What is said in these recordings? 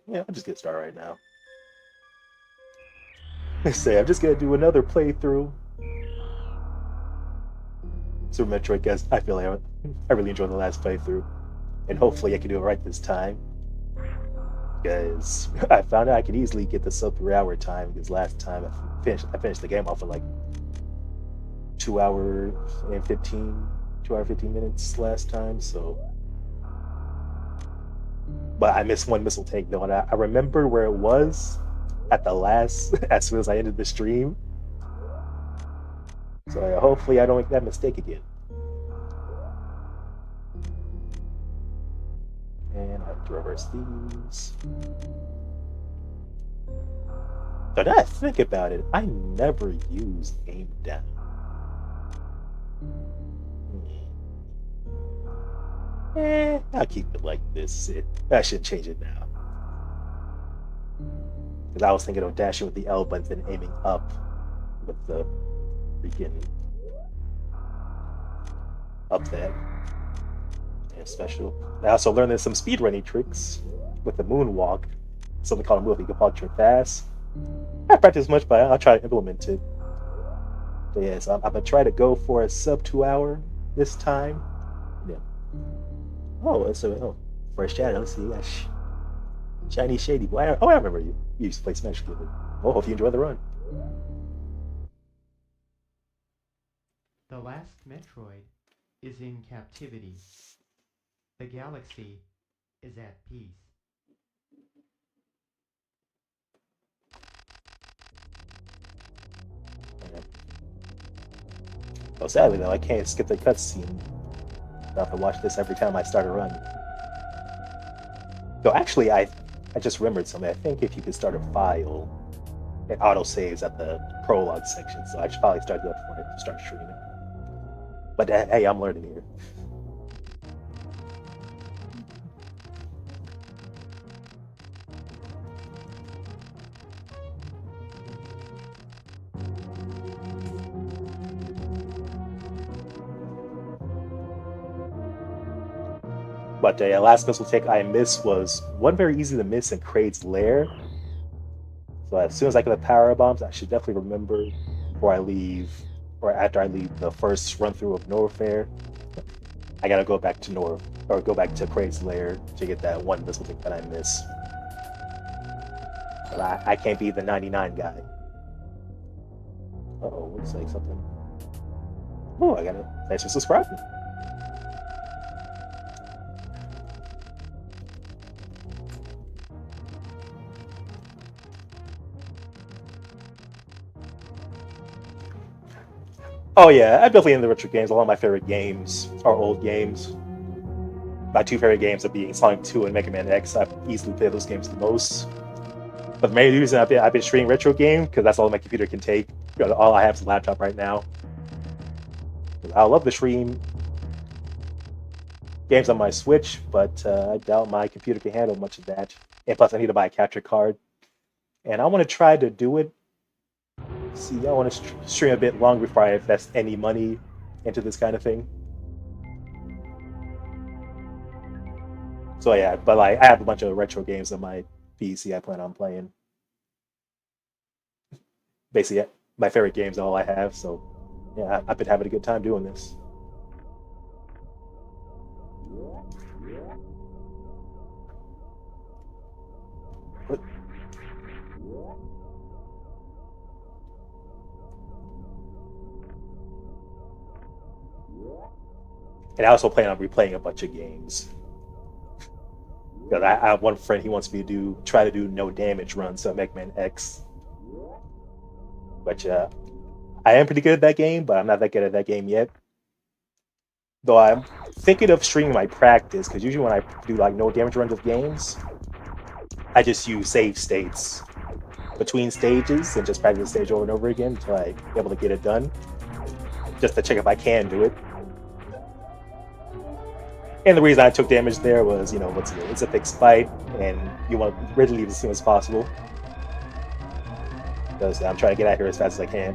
Yeah, I'll just get started right now. Say, I'm just gonna do another playthrough. Super Metroid, guys. I feel like I really enjoyed the last playthrough, and hopefully I can do it right this time. Because I found out I could easily get the sub 3 hour time. Because last time I finished the game off of like 2 hours and 15, 2 hour 15 minutes last time. So, but I missed one missile tank though, and I remember where it was at the last as soon as I ended the stream. So hopefully I don't make that mistake again. And I have to reverse these. But now I think about it, I never used aim down. I'll keep it like this. I shouldn't change it now. Because I was thinking of dashing with the L button and aiming up with the freaking up that. And special. I also learned there's some speedrunning tricks with the moonwalk. Something called a move you can punch fast. I practice much, but I'll try to implement it. So yeah, so I'm gonna try to go for a sub 2 hour this time. Yeah. Oh, it's a fresh shadow. Let's see. Shiny shady boy. I remember you. You used to play Smash Kid. Well, hope you enjoy the run. The last Metroid is in captivity. The galaxy is at peace. Oh, sadly though, I can't skip the cutscene. I have to watch this every time I start a run. So actually, I just remembered something. I think if you could start a file, it auto saves at the prologue section. So I should probably start that before I start streaming. But hey, I'm learning here. But the last missile take I missed was one very easy to miss in Kraid's lair. So as soon as I get the power bombs, I should definitely remember before I leave, or after I leave the first run through of Norfair. I gotta go back to go back to Kraid's lair to get that one missile take that I miss. But I can't be the 99 guy. Uh-oh, looks like something. Oh, I gotta thanks for subscribing. Oh yeah, I'm definitely in the retro games. A lot of my favorite games are old games. My two favorite games are being Sonic 2 and Mega Man X. I've easily played those games the most. But the main reason I've been streaming retro game because that's all my computer can take. All I have is a laptop right now. I love to stream games on my Switch, but I doubt my computer can handle much of that. And plus, I need to buy a capture card. And I want to try to do it. See, I want to stream a bit longer before I invest any money into this kind of thing. So yeah, but like I have a bunch of retro games on my PC I plan on playing. Basically, my favorite games are all I have. So yeah, I've been having a good time doing this. And I also plan on replaying a bunch of games. Because I have one friend, he wants me to try to do no damage runs on Mega Man X. But I am pretty good at that game, but I'm not that good at that game yet. Though I'm thinking of streaming my practice, because usually when I do like no damage runs of games, I just use save states between stages and just practice the stage over and over again until I'm able to get it done. Just to check if I can do it. And the reason I took damage there was, it's a fixed fight, and you want to really leave as soon as possible. Because I'm trying to get out here as fast as I can.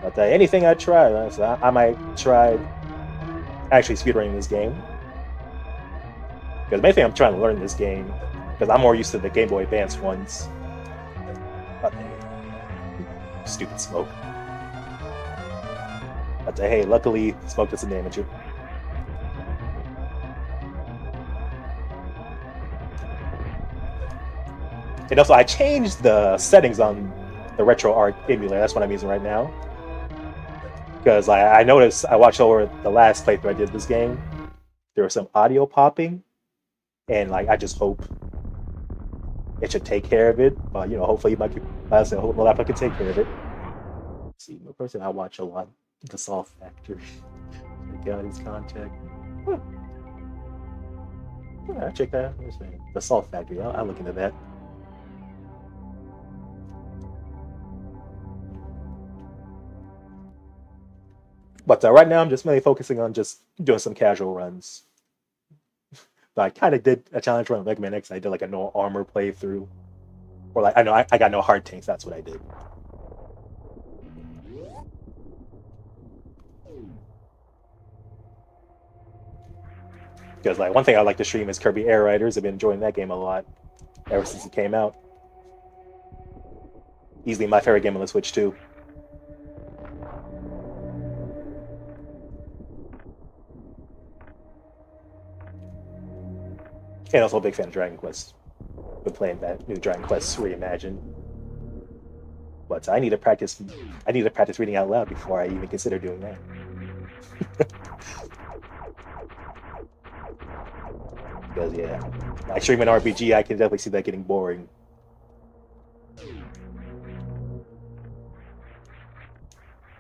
But anything I try, so I might try actually speedrunning this game. Because the main thing I'm trying to learn this game, because I'm more used to the Game Boy Advance ones. But, stupid smoke. But hey, luckily, smoke doesn't damage it. And also, I changed the settings on the RetroArch emulator. That's what I'm using right now. Because I noticed, I watched over the last playthrough I did this game, there was some audio popping, and like I just hope it should take care of it. But hopefully my laptop can take care of it. Let's see, the person I watch a lot, the Solve Factor. Check out his contact. Yeah, check that. The Salt Factory. I'll look into that. But right now, I'm just mainly focusing on just doing some casual runs. But I kind of did a challenge run with Mega Man X. I did like a no armor playthrough, or like I got no hard tanks. That's what I did. Because like one thing I like to stream is Kirby Air Riders. I've been enjoying that game a lot ever since it came out. Easily my favorite game on the Switch too. And also a big fan of Dragon Quest. Been playing that new Dragon Quest Reimagined. But I need to practice. I need to practice reading out loud before I even consider doing that. Because yeah, like streaming RPG, I can definitely see that getting boring.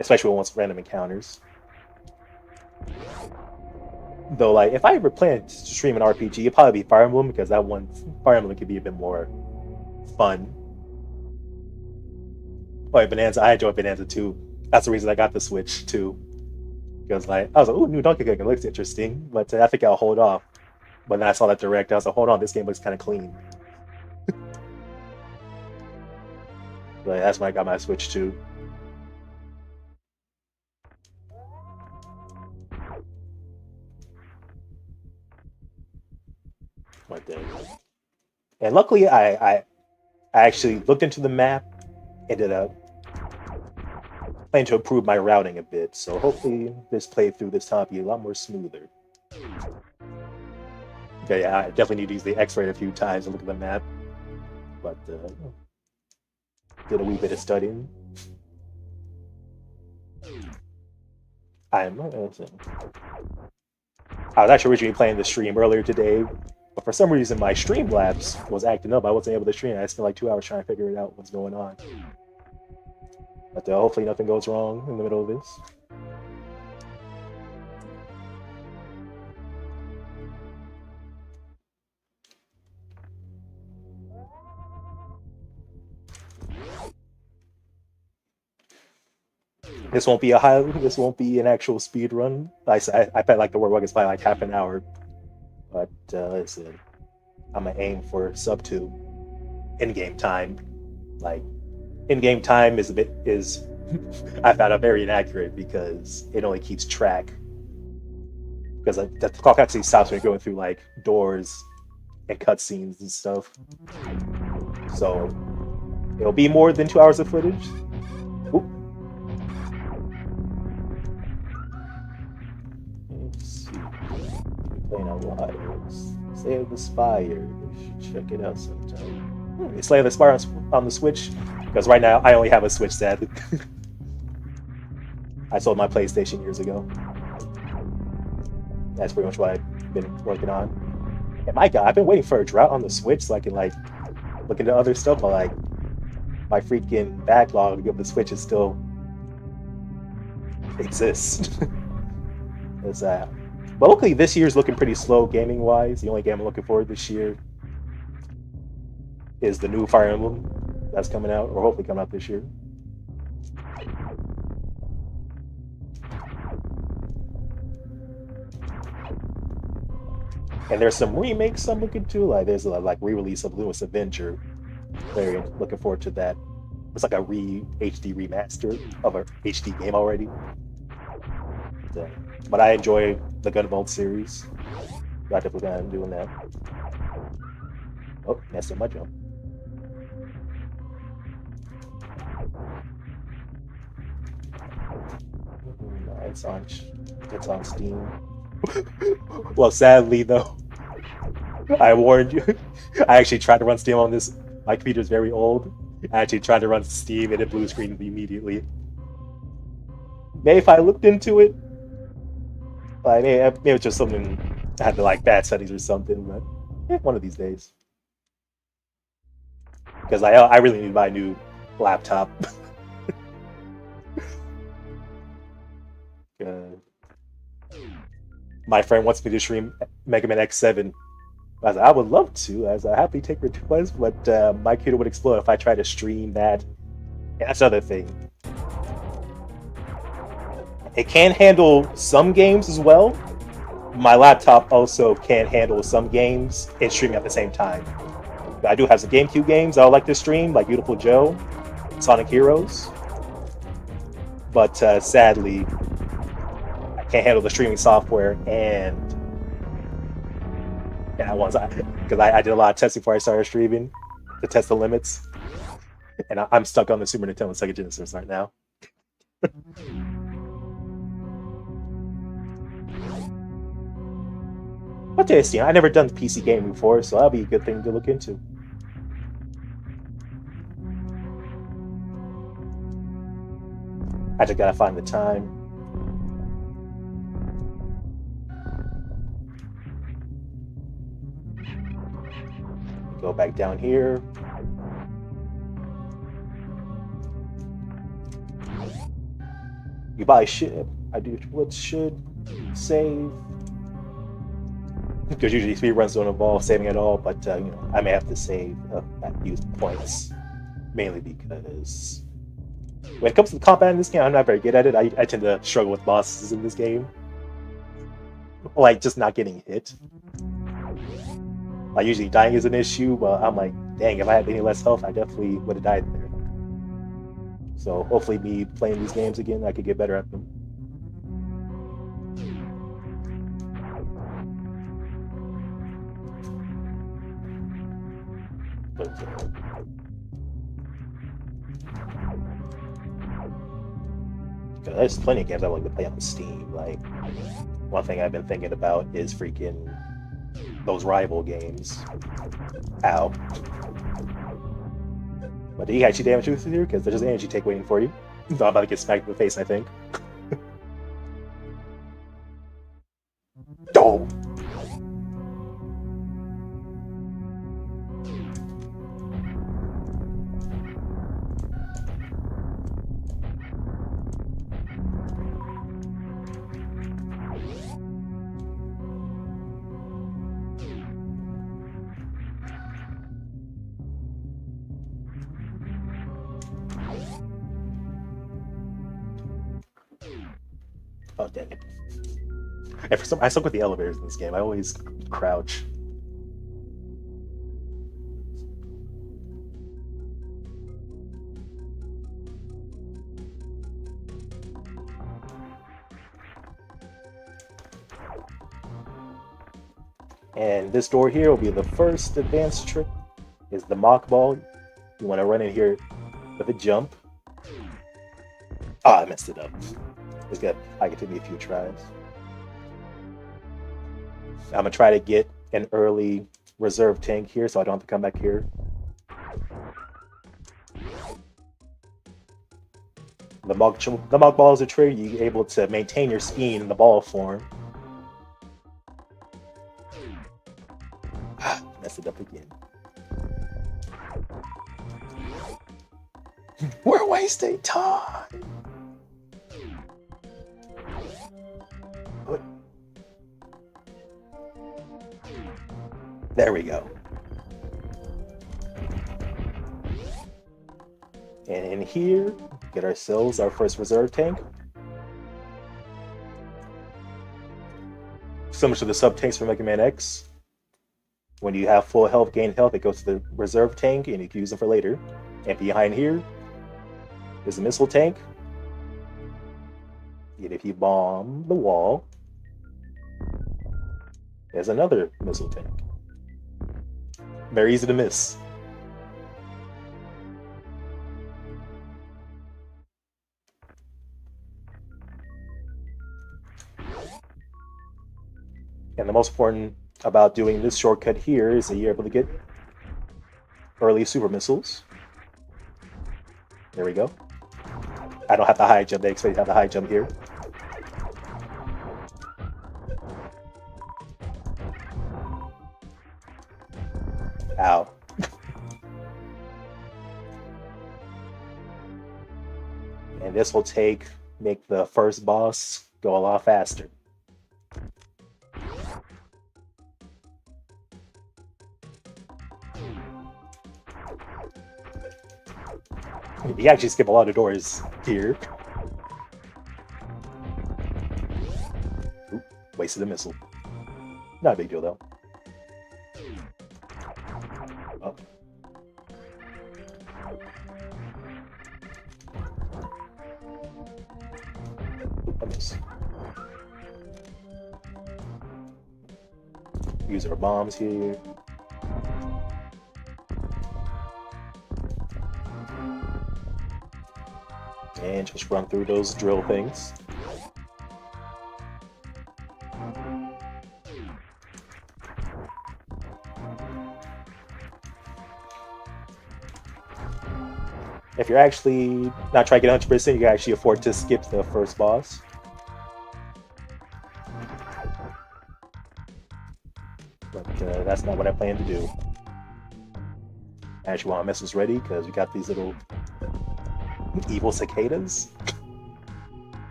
Especially when it's random encounters. Though, like, if I ever plan to stream an RPG, it'd probably be Fire Emblem, because that one, Fire Emblem could be a bit more fun. Oh, yeah, Bonanza, I enjoy Bonanza too. That's the reason I got the Switch too. Because, like, I was like, ooh, new Donkey Kong, it looks interesting, but I think I'll hold off. But then I saw that direct, I was like, hold on, this game looks kind of clean. But that's when I got my Switch too. Right there. And luckily, I actually looked into the map, ended up planning to improve my routing a bit. So hopefully, this playthrough this time will be a lot more smoother. Okay, yeah, I definitely need to use the X-ray a few times and look at the map. But did a wee bit of studying. I was actually originally playing the stream earlier today, but for some reason my Streamlabs was acting up. I wasn't able to stream. I spent like 2 hours trying to figure it out what's going on. But hopefully nothing goes wrong in the middle of this. This won't be This won't be an actual speed run. I bet like the word is by like half an hour. But listen, I'm gonna aim for sub 2 in-game time. Like in-game time is I found it very inaccurate because it only keeps track. Because the clock actually stops when you're going through like doors and cutscenes and stuff. So it'll be more than 2 hours of footage. Oop. Let's see. Playing a lot of Slay of the Spire. You should check it out sometime. Slay of the Spire on the Switch. Because right now I only have a Switch, sadly. I sold my PlayStation years ago. That's pretty much what I've been working on. And my God, I've been waiting for a drought on the Switch so I can like look into other stuff. But like my freaking backlog of the Switch is still exists. But luckily this year's looking pretty slow gaming wise. The only game I'm looking forward this year is the new Fire Emblem that's coming out, or hopefully coming out this year. And there's some remakes I'm looking to. Like there's a like re-release of Luna's Avenger. Very looking forward to that. It's like a HD remaster of a HD game already. But I enjoy the Gunvolt series. I definitely plan on doing that. Oh, messed up my jump. No, it's on Steam. Well, sadly though, I warned you. I actually tried to run Steam on this. My computer's very old. I actually tried to run Steam and it blue screened immediately. Maybe if I looked into it, like maybe it's just something I had to like bad settings or something. But one of these days, because I really need my new laptop. uh, my friend wants me to stream Mega Man X7. I was like, I would love to. I was like, happy take requests, but my computer would explode if I tried to stream that. And that's another thing. It can handle some games as well. My laptop also can handle some games and streaming at the same time. I do have some GameCube games I would like to stream, like Beautiful Joe, Sonic Heroes. But sadly, I can't handle the streaming software and because I did a lot of testing before I started streaming to test the limits, and I'm stuck on the Super Nintendo and Sega Genesis right now. But tasty. I never done PC gaming before, so that'll be a good thing to look into. I just gotta find the time. Go back down here. You buy shit. I do what should save. Because usually speed runs don't involve saving at all, but you know, I may have to save use points, mainly because when it comes to the combat in this game, I'm not very good at it. I tend to struggle with bosses in this game, like just not getting hit. Like usually dying is an issue, but I'm like, dang, if I had any less health, I definitely would have died there. So hopefully, me playing these games again, I could get better at them. But there's plenty of games I like to play on Steam. Like one thing I've been thinking about is freaking those rival games. Ow. But did he actually damage you here? Because there's an energy tank waiting for you. I'm about to get smacked in the face, I think. Oh! Oh, dang it. And for some, I suck with the elevators in this game. I always crouch. And this door here will be the first advanced trick, is the mock ball. You want to run in here with a jump. Ah, I messed it up. It's good. I can take me a few tries. I'm gonna try to get an early reserve tank here so I don't have to come back here. The mock ball is a trick. You're able to maintain your speed in the ball form. Messed it up again. We're wasting time. There we go. And in here, get ourselves our first reserve tank. Similar to the sub tanks for Mega Man X. When you have full health, gain health, it goes to the reserve tank and you can use them for later. And behind here is a missile tank. And if you bomb the wall, There's another missile tank. Very easy to miss. And the most important about doing this shortcut here is that you're able to get early super missiles. There we go. I don't have the high jump. They expect you to have the high jump here. Ow. And this will make the first boss go a lot faster. You actually skip a lot of doors here. Oop, wasted a missile. Not a big deal though. Oh. Oop, I miss. Use our bombs here. And just run through those drill things. If you're actually not trying to get 100%, you can actually afford to skip the first boss. But that's not what I plan to do. I actually want missiles ready because we got these little evil cicadas.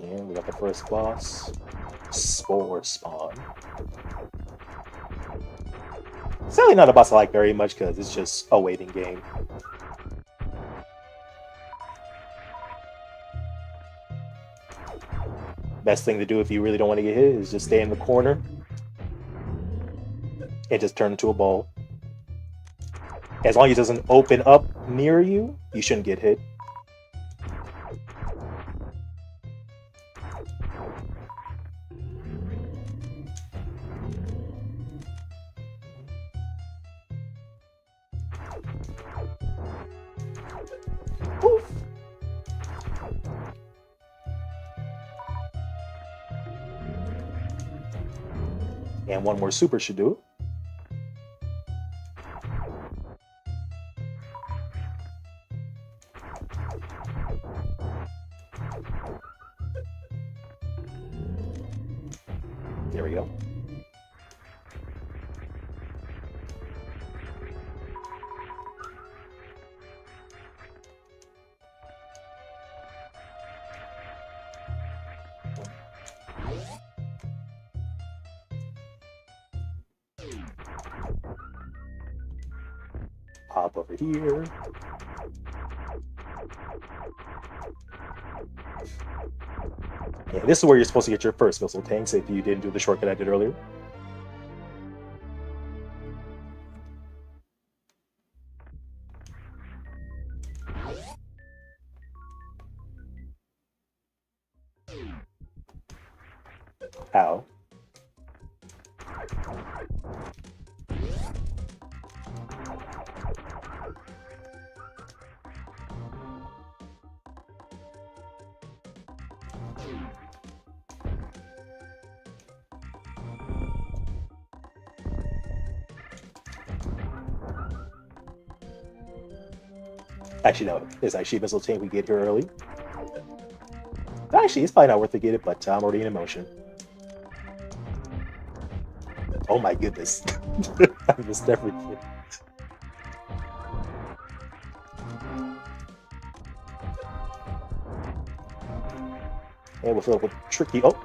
And we got the first boss, Spore Spawn. It's really not a boss I like very much because it's just a waiting game. Best thing to do if you really don't want to get hit is just stay in the corner and just turn into a ball. As long as it doesn't open up near you, you shouldn't get hit. Poof. And one more super should do it. There we go. Hop over here. Yeah, this is where you're supposed to get your first missile tanks if you didn't do the shortcut I did earlier. Ow. Actually, no. There's actually a missile tank we get here early. Actually, it's probably not worth to get it, but I'm already in emotion. Oh my goodness. I missed everything. And with a little tricky... Oh!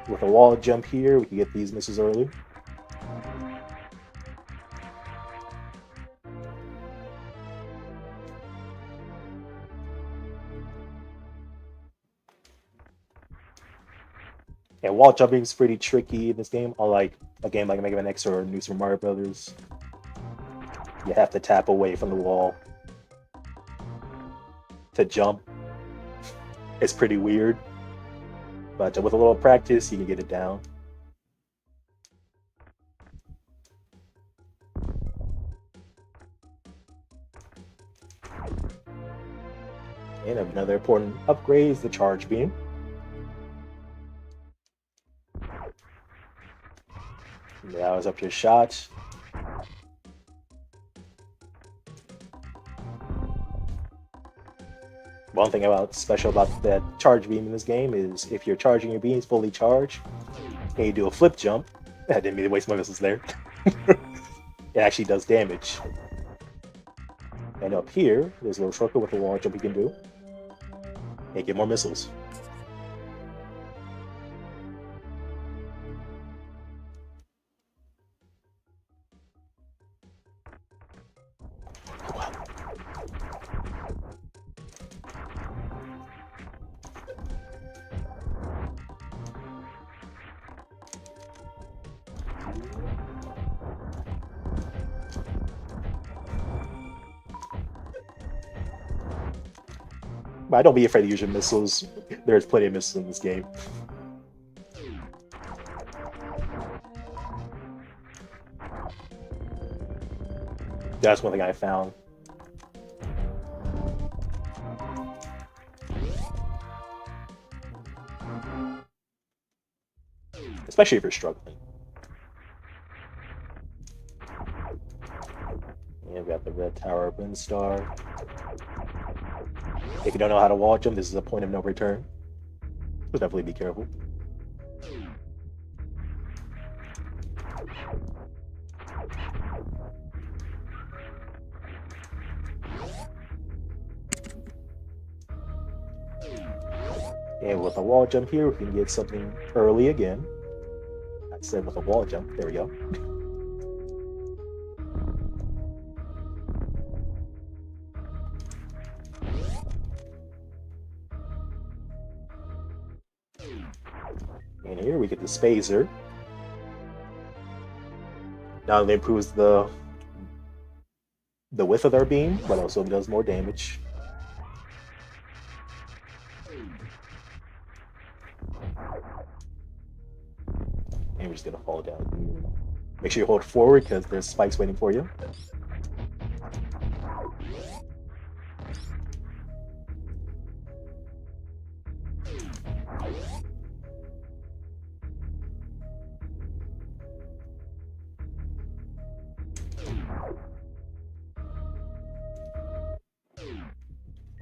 With a wall jump here, we can get these missiles early. And wall jumping is pretty tricky in this game. Unlike a game like Mega Man X or New Super Mario Brothers, you have to tap away from the wall to jump. It's pretty weird, but with a little practice, you can get it down. And another important upgrade is the charge beam. Now it's up to your shot. One thing special about that charge beam in this game is if you're charging your beams fully charged and you do a flip jump, I didn't mean to waste my missiles there. It actually does damage. And up here, there's a little shortcut with a wall jump you can do and get more missiles. But don't be afraid to use your missiles. There's plenty of missiles in this game. That's one thing I found. Especially if you're struggling. And we've got the red tower of Windstar. If you don't know how to wall jump, this is a point of no return. So definitely be careful. And with a wall jump here, we can get something early again. I said with a wall jump. There we go. And here we get the Spazer. Not only improves the width of their beam, but also does more damage. And we're just gonna fall down here. Make sure you hold forward because there's spikes waiting for you.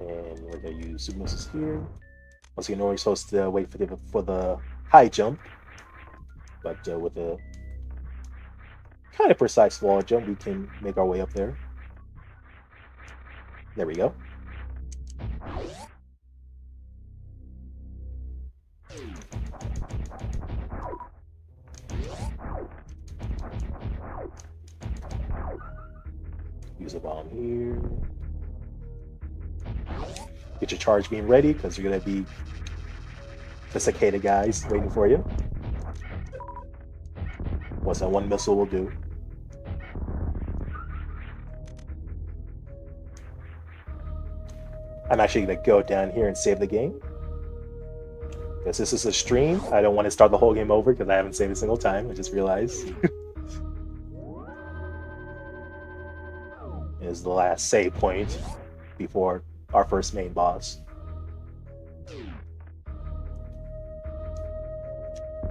And we're gonna use super missiles here. Once again, we're supposed to wait for the high jump, but with a kind of precise wall jump, we can make our way up there. There we go. Use a bomb here. Get your charge beam ready because you're going to be the cicada guys waiting for you. Once that one missile will do. I'm actually going to go down here and save the game. Because this is a stream, I don't want to start the whole game over because I haven't saved a single time. I just realized. Is the last save point before our first main boss.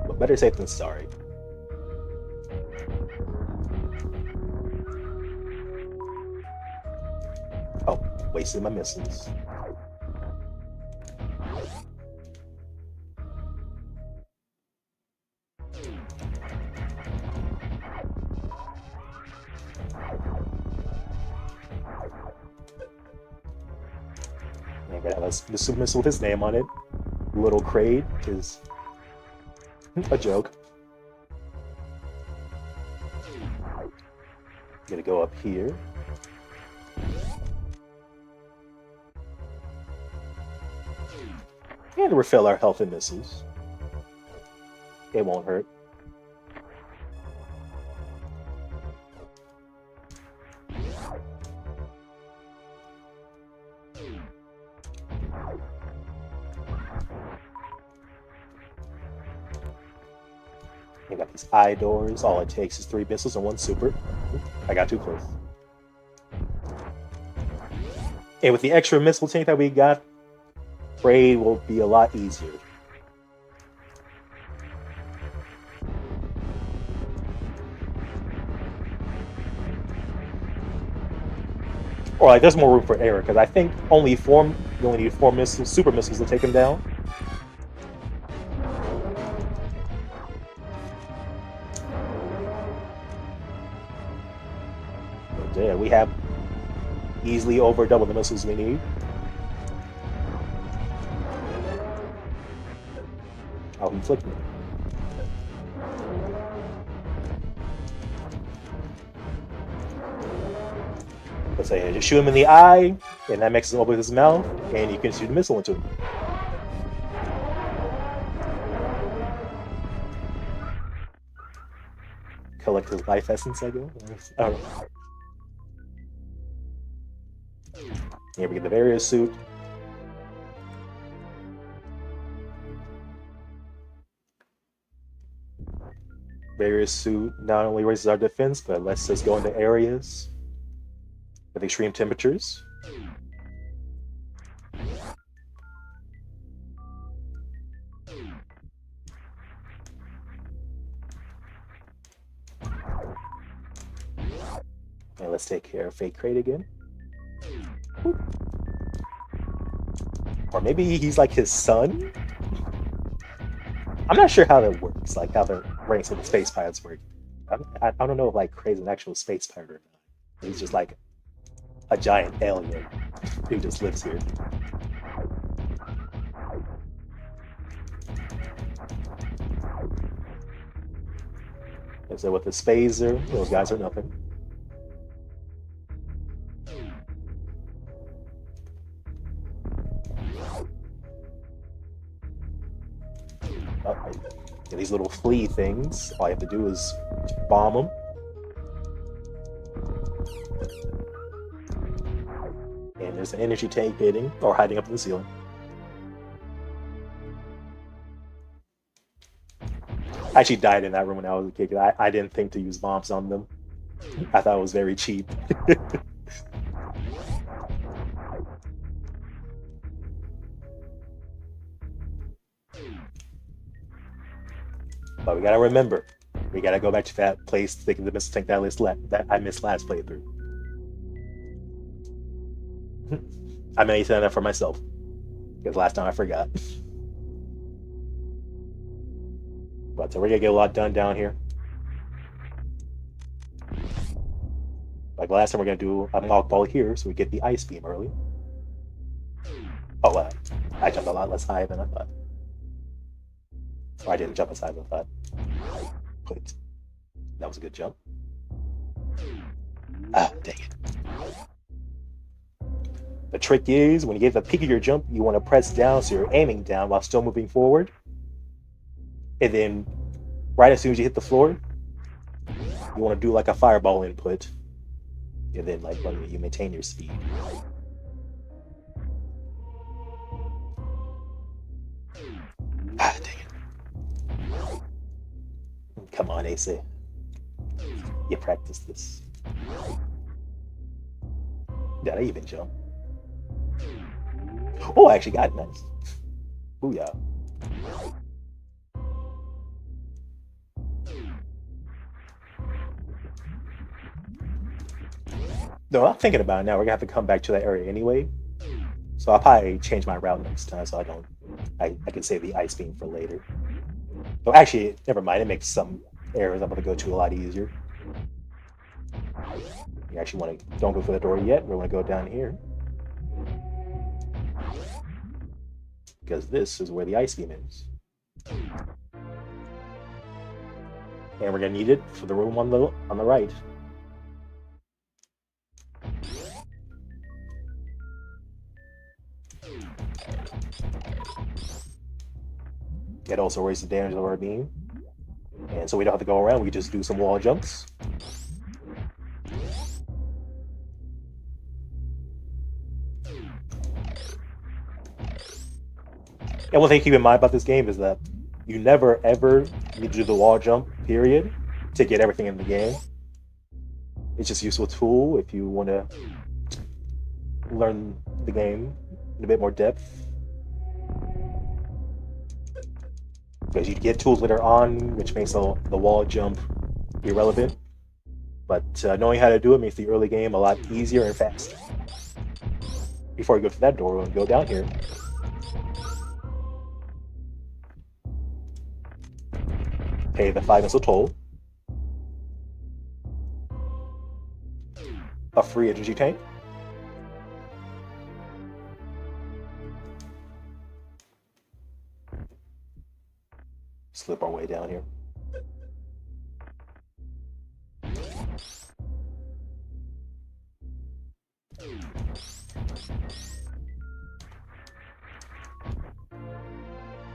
But better safe than sorry. Oh, wasted my missiles. I'm gonna have a super missile with his name on it. Little Kraid is a joke. Gonna go up here. And refill our health and missiles. It won't hurt. You got these eye doors. All it takes is 3 missiles and 1 super. I got too close. And with the extra missile tank that we got, raid will be a lot easier. Or like, there's more room for error because I think you only need 4 missiles, super missiles to take him down. But yeah, we have easily over double the missiles we need. Oh, he flicked me. Let's say just shoot him in the eye, and that mixes him up with his mouth, and you can shoot a missile into him. Collect his life essence, I guess. I don't know. Here we get the barrier suit. Barrier suit not only raises our defense, but lets us go into areas with extreme temperatures. And let's take care of Fake Crate again. Or maybe he's like his son? I'm not sure how that works, like how the ranks of the space pirates work. I don't know if like Crate's an actual space pirate or not. He's just like a giant alien who just lives here. And so with the Spazer, those guys are nothing. And these little flea things, all you have to do is bomb them. And there's an energy tank hitting, or hiding up in the ceiling. I actually died in that room when I was a kid. I didn't think to use bombs on them. I thought it was very cheap. But we gotta remember, we gotta go back to that place thinking the missile tank that I missed last playthrough. I may say that for myself, because last time I forgot. But so we're gonna get a lot done down here. Like last time, we're gonna do a mock ball here, so we get the ice beam early. Oh, I jumped a lot less high than I thought. Or I didn't jump as high as I thought. But that was a good jump. Ah, dang it. The trick is, when you get the peak of your jump, you want to press down so you're aiming down while still moving forward. And then, right as soon as you hit the floor, you want to do like a fireball input. And then, like, you maintain your speed. Ah, dang it. Come on, AC. You practice this. Did I even jump? Oh, I actually got it. Nice. Booyah. No, I'm thinking about it now. We're gonna have to come back to that area anyway. So I'll probably change my route next time so I can save the ice beam for later. Oh, actually, never mind. It makes some areas I'm gonna go to a lot easier. You actually don't go for the door yet. We want to go down here. Because this is where the ice beam is. And we're gonna need it for the room on the right. It also raises the damage of our beam. And so we don't have to go around, we just do some wall jumps. And one thing to keep in mind about this game is that you never ever need to do the wall jump, period, to get everything in the game. It's just a useful tool if you want to learn the game in a bit more depth. Because you get tools later on, which makes the wall jump irrelevant. But knowing how to do it makes the early game a lot easier and faster. Before you go through that door, we'll go down here. Pay the 5 missile toll. A free energy tank. Slip our way down here.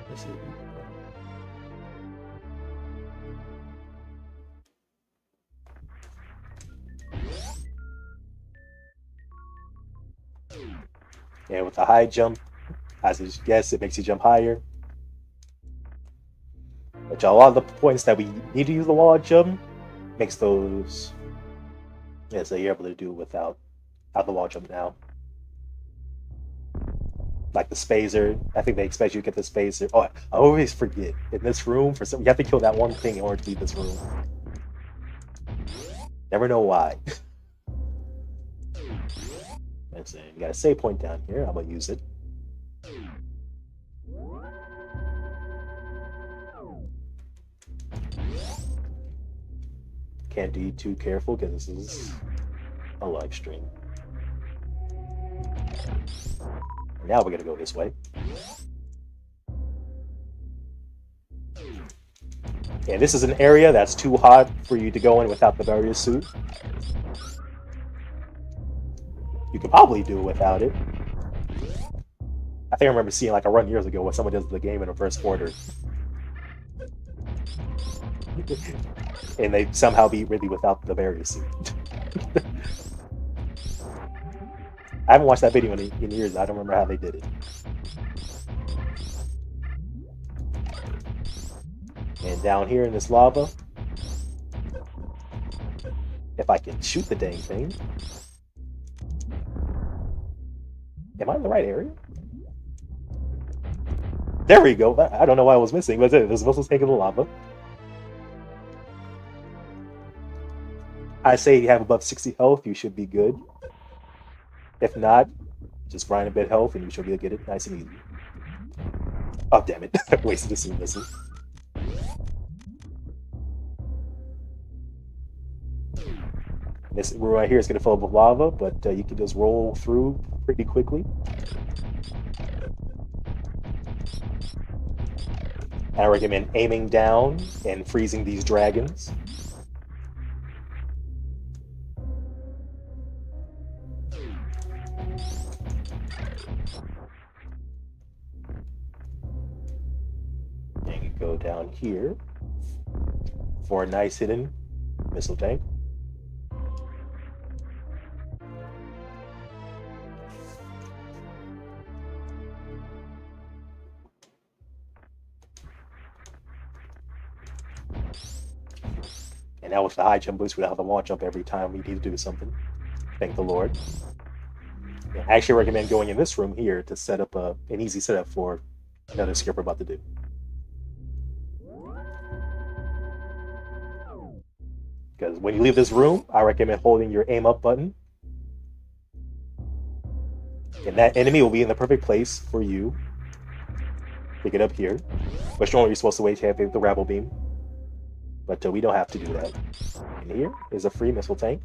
Let's see. And with the high jump, as you guess, it makes you jump higher. But a lot of the points that we need to use the wall jump makes those, yeah, so you're able to do without the wall jump now. Like the spacer, I think they expect you to get the spacer. Oh, I always forget in this room for some you have to kill that one thing in order to leave this room. Never know why. Let's see, you got a save point down here. I'm gonna use it. Can't be too careful because this is a live stream. Now we're gonna go this way. And this is an area that's too hot for you to go in without the barrier suit. You could probably do it without it. I think I remember seeing like a run years ago where someone does the game in reverse order. And they somehow beat Ridley without the barrier suit. I haven't watched that video in years. I don't remember how they did it. And down here in this lava, if I can shoot the dang thing. Am I in the right area? There we go. I don't know why I was missing, but there's a missile tank in the lava. I say you have above 60 health, you should be good. If not, just grind a bit of health and you should be able to get it nice and easy. Oh, damn it. I wasted this missile. This room right here is going to fill up with lava, but you can just roll through pretty quickly. I recommend aiming down and freezing these dragons. And you go down here for a nice hidden missile tank. And now with the high jump boost, we don't have to wall jump every time we need to do something. Thank the Lord. Yeah, I actually recommend going in this room here to set up an easy setup for another skip we're about to do. Because when you leave this room, I recommend holding your aim up button. And that enemy will be in the perfect place for you. Pick it up here. Which normally you're supposed to wait to have the rabble beam. But we don't have to do that. And here is a free missile tank.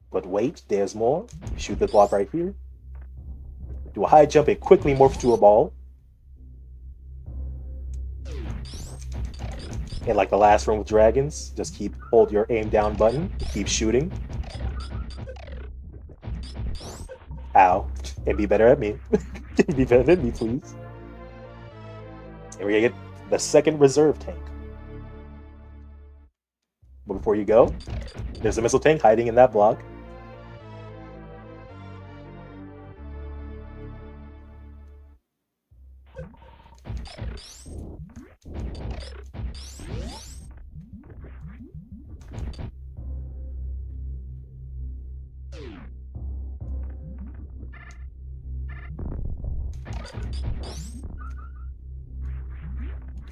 But wait, there's more. Shoot the block right here. Do a high jump and quickly morph to a ball. And like the last room with dragons, just hold your aim down button, keep shooting. Ow. And be better at me. Be better than me, please. And we're gonna get the second reserve tank. But before you go, there's a missile tank hiding in that block.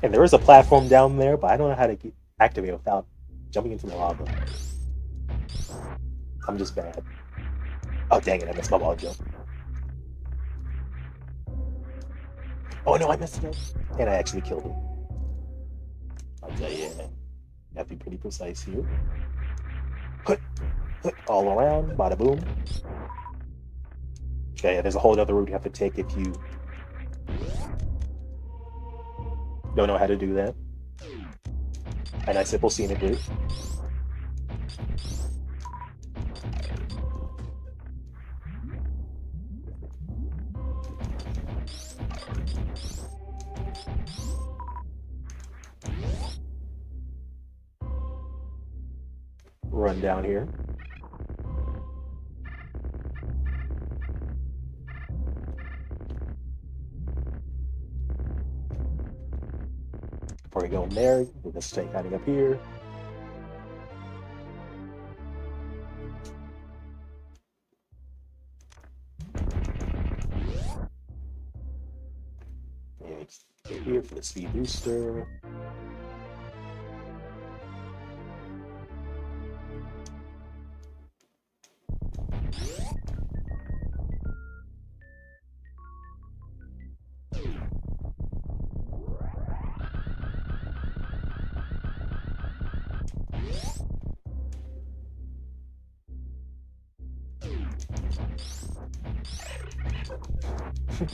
And there is a platform down there, but I don't know how to activate it without jumping into the lava. I'm just bad. Oh, dang it, I missed my ball jump. Oh no, I messed it up. And I actually killed him. I'll tell you, man. You have to be pretty precise here. Hut, hut, all around, bada boom. Okay, yeah, there's a whole other route you have to take if you don't know how to do that. A nice simple scenic route. Run down here. Before we go in there, we're gonna stay hiding up here. And get here for the speed booster.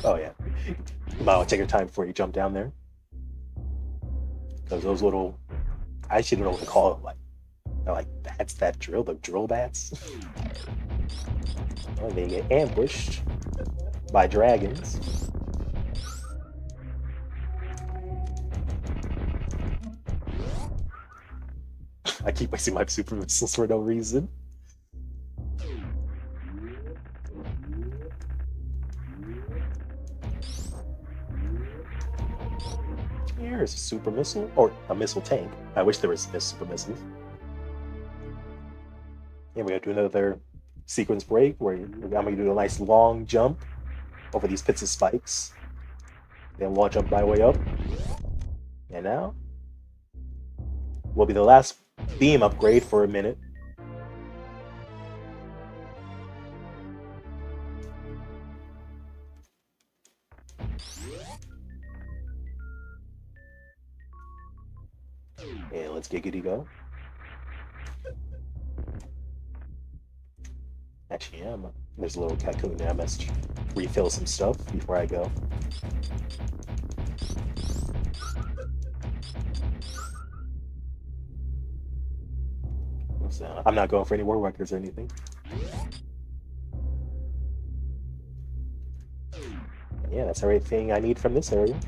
Oh yeah. You might want to take your time before you jump down there. Because those little, I actually don't know what to call them. Like, they're like bats that drill, the drill bats. Oh, they get ambushed by dragons. I keep wasting my super missiles for no reason. Here's a super missile, or a missile tank. I wish there was super missiles. And we have to do another sequence break where I'm going to do a nice long jump over these pits of spikes. Then launch up my way up. And now will be the last beam upgrade for a minute. And let's giggity go. Actually, yeah, there's a little cocoon there. I must refill some stuff before I go. So, I'm not going for any more records or anything. Yeah, that's everything I need from this area.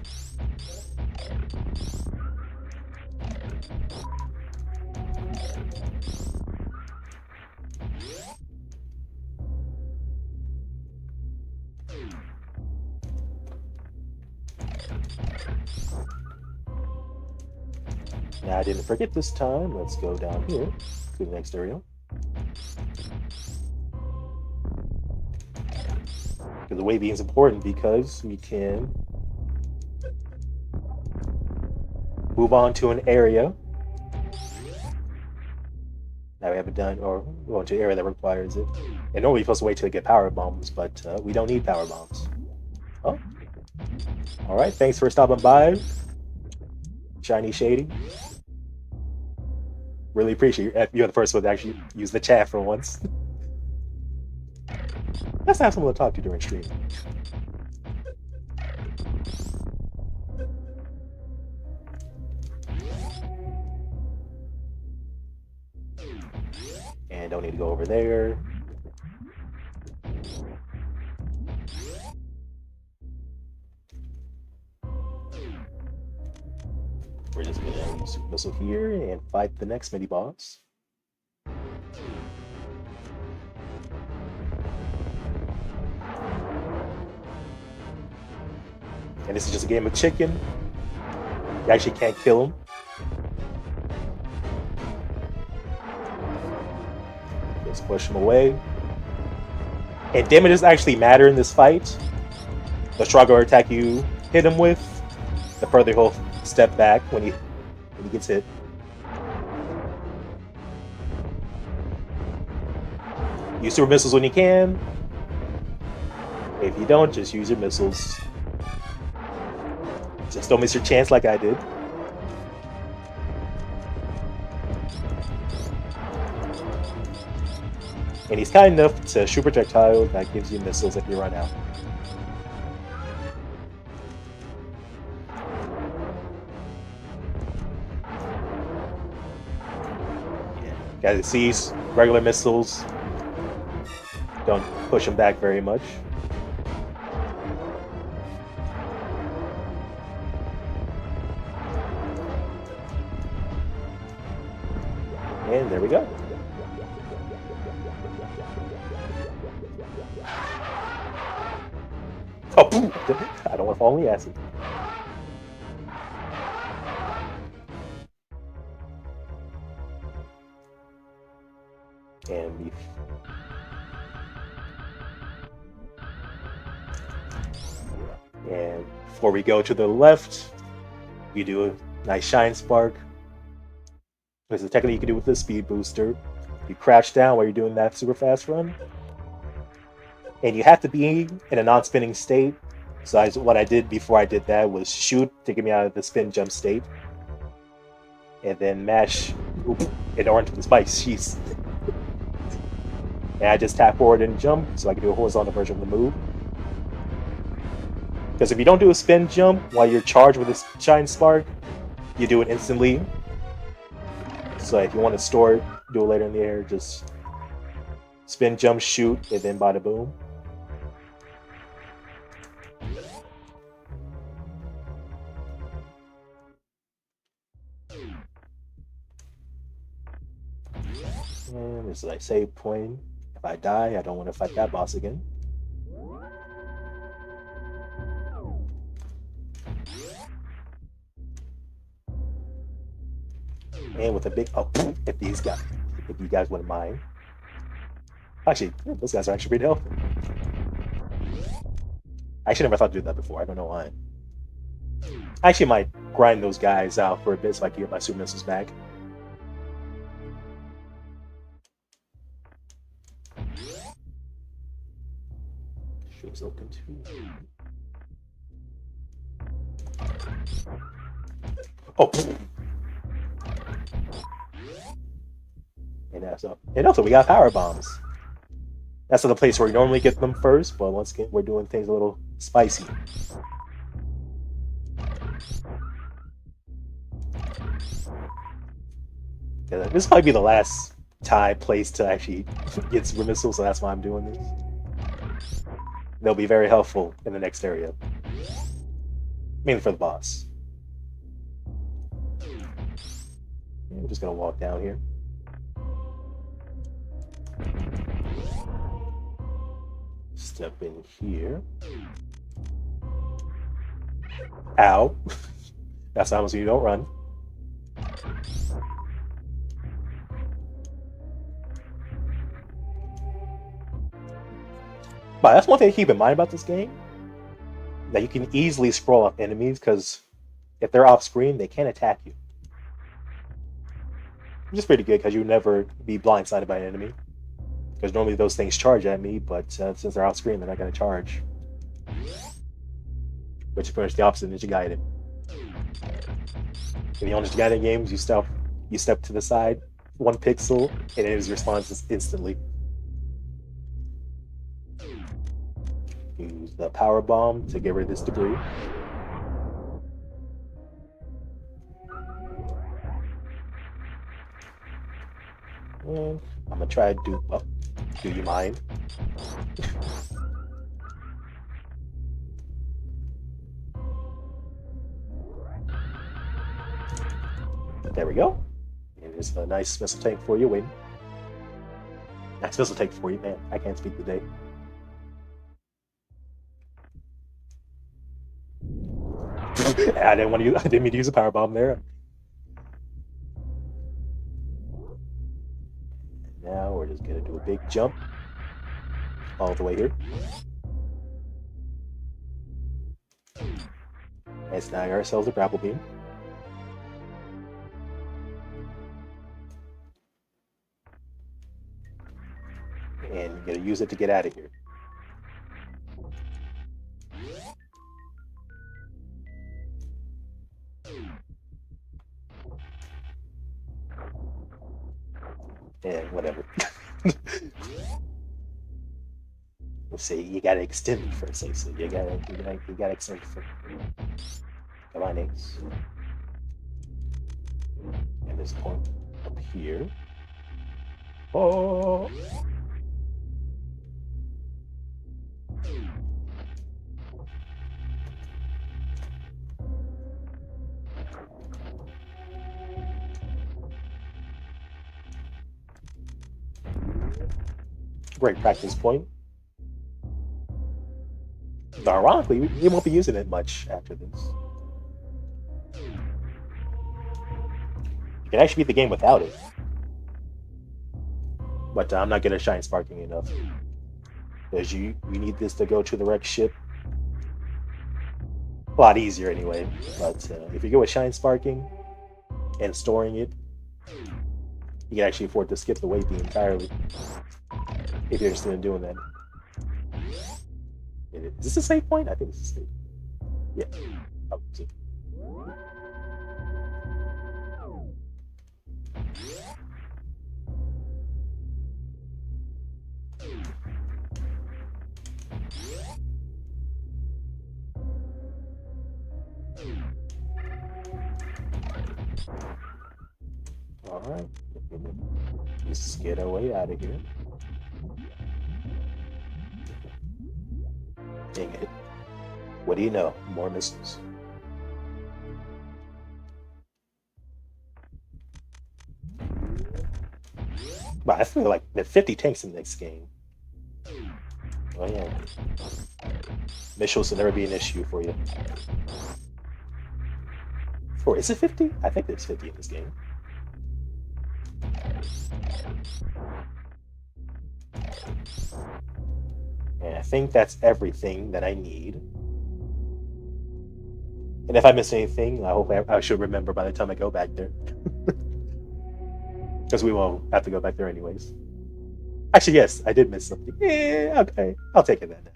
Now I didn't forget this time. Let's go down here to the next area. The way being is important because we can move on to an area that we haven't done, or go into an area that requires it. And normally you're supposed to wait till we get power bombs, but we don't need power bombs. Oh, all right. Thanks for stopping by, Shiny Shady. Really appreciate you. You're the first one to actually use the chat for once. Let's have someone to talk to during stream. And don't need to go over there. We're just gonna use Super Missile here and fight the next mini boss. And this is just a game of chicken. You actually can't kill him. Just push him away. And damages actually matter in this fight. The stronger attack you hit him with, the further he'll step back when he gets hit. Use super missiles when you can. If you don't, just use your missiles. Just don't miss your chance like I did. And he's kind enough to shoot projectile that gives you missiles if you run out. Guys, it sees regular missiles. Don't push him back very much. And there we go. Oh, I don't want to fall in the acid. And before we go to the left, we do a nice shine spark. There's a technique you can do with the speed booster. You crouch down while you're doing that super fast run. And you have to be in a non-spinning state. So what I did before I did that was shoot to get me out of the spin jump state. And then mash in order to the spikes. Jeez. And I just tap forward and jump so I can do a horizontal version of the move. Because if you don't do a spin jump while you're charged with a shine spark, you do it instantly. So if you want to store it, do it later in the air, just spin, jump, shoot, and then bada boom. And this is like save point. If I die, I don't want to fight that boss again. And with a big if you guys wouldn't mind. Actually, those guys are actually pretty healthy. I actually never thought to do that before. I don't know why. I actually might grind those guys out for a bit so I can get my super missiles back. Shows open too. Oh. And that's up. And also, we got power bombs. That's the place where we normally get them first, but once again, we're doing things a little spicy. Yeah, this might be the last place to actually get super missiles, so that's why I'm doing this. They'll be very helpful in the next area. Mainly for the boss. I'm just gonna walk down here. Step in here. Ow. That's how you don't run. But that's one thing to keep in mind about this game. That you can easily scroll up enemies because if they're off screen, they can't attack you. Which is pretty good because you'll never be blindsided by an enemy. Because normally those things charge at me, but since they're off screen, they're not going to charge. Which is pretty much the opposite of Ninja Gaiden. In the old Ninja Gaiden games, you step to the side, 1 pixel, and it responds instantly. Use the power bomb to get rid of this debris. And I'm gonna try to do. Oh, do you mind? There we go. And there's a nice missile tank for you waiting. Nice missile tank for you, man. I can't speak today. I didn't want to use. I didn't mean to use a power bomb there. Now we're just gonna do a big jump all the way here. And snag ourselves a grapple beam. And you're gonna use it to get out of here. And whatever. Let's see, you gotta extend it first. So you gotta extend it first. Come on, Ace. And this point up here. Oh. Great practice point. But ironically, we won't be using it much after this. You can actually beat the game without it. But I'm not good at shine sparking enough. Because you need this to go to the wrecked ship. A lot easier anyway. But if you go with shine sparking and storing it, you can actually afford to skip the wait beam entirely. If you're interested in doing that. Is this a save point? I think it's a save. Yeah. Oh, Alright. Let's get our way out of here. Dang it. What do you know? More missiles. But I feel like there are 50 tanks in the next game. Oh yeah. Missiles will never be an issue for you. Or is it 50? I think there's 50 in this game. And I think that's everything that I need. And if I miss anything, I hope I should remember by the time I go back there. Because we won't have to go back there anyways. Actually, yes, I did miss something. Yeah, okay. I'll take it then.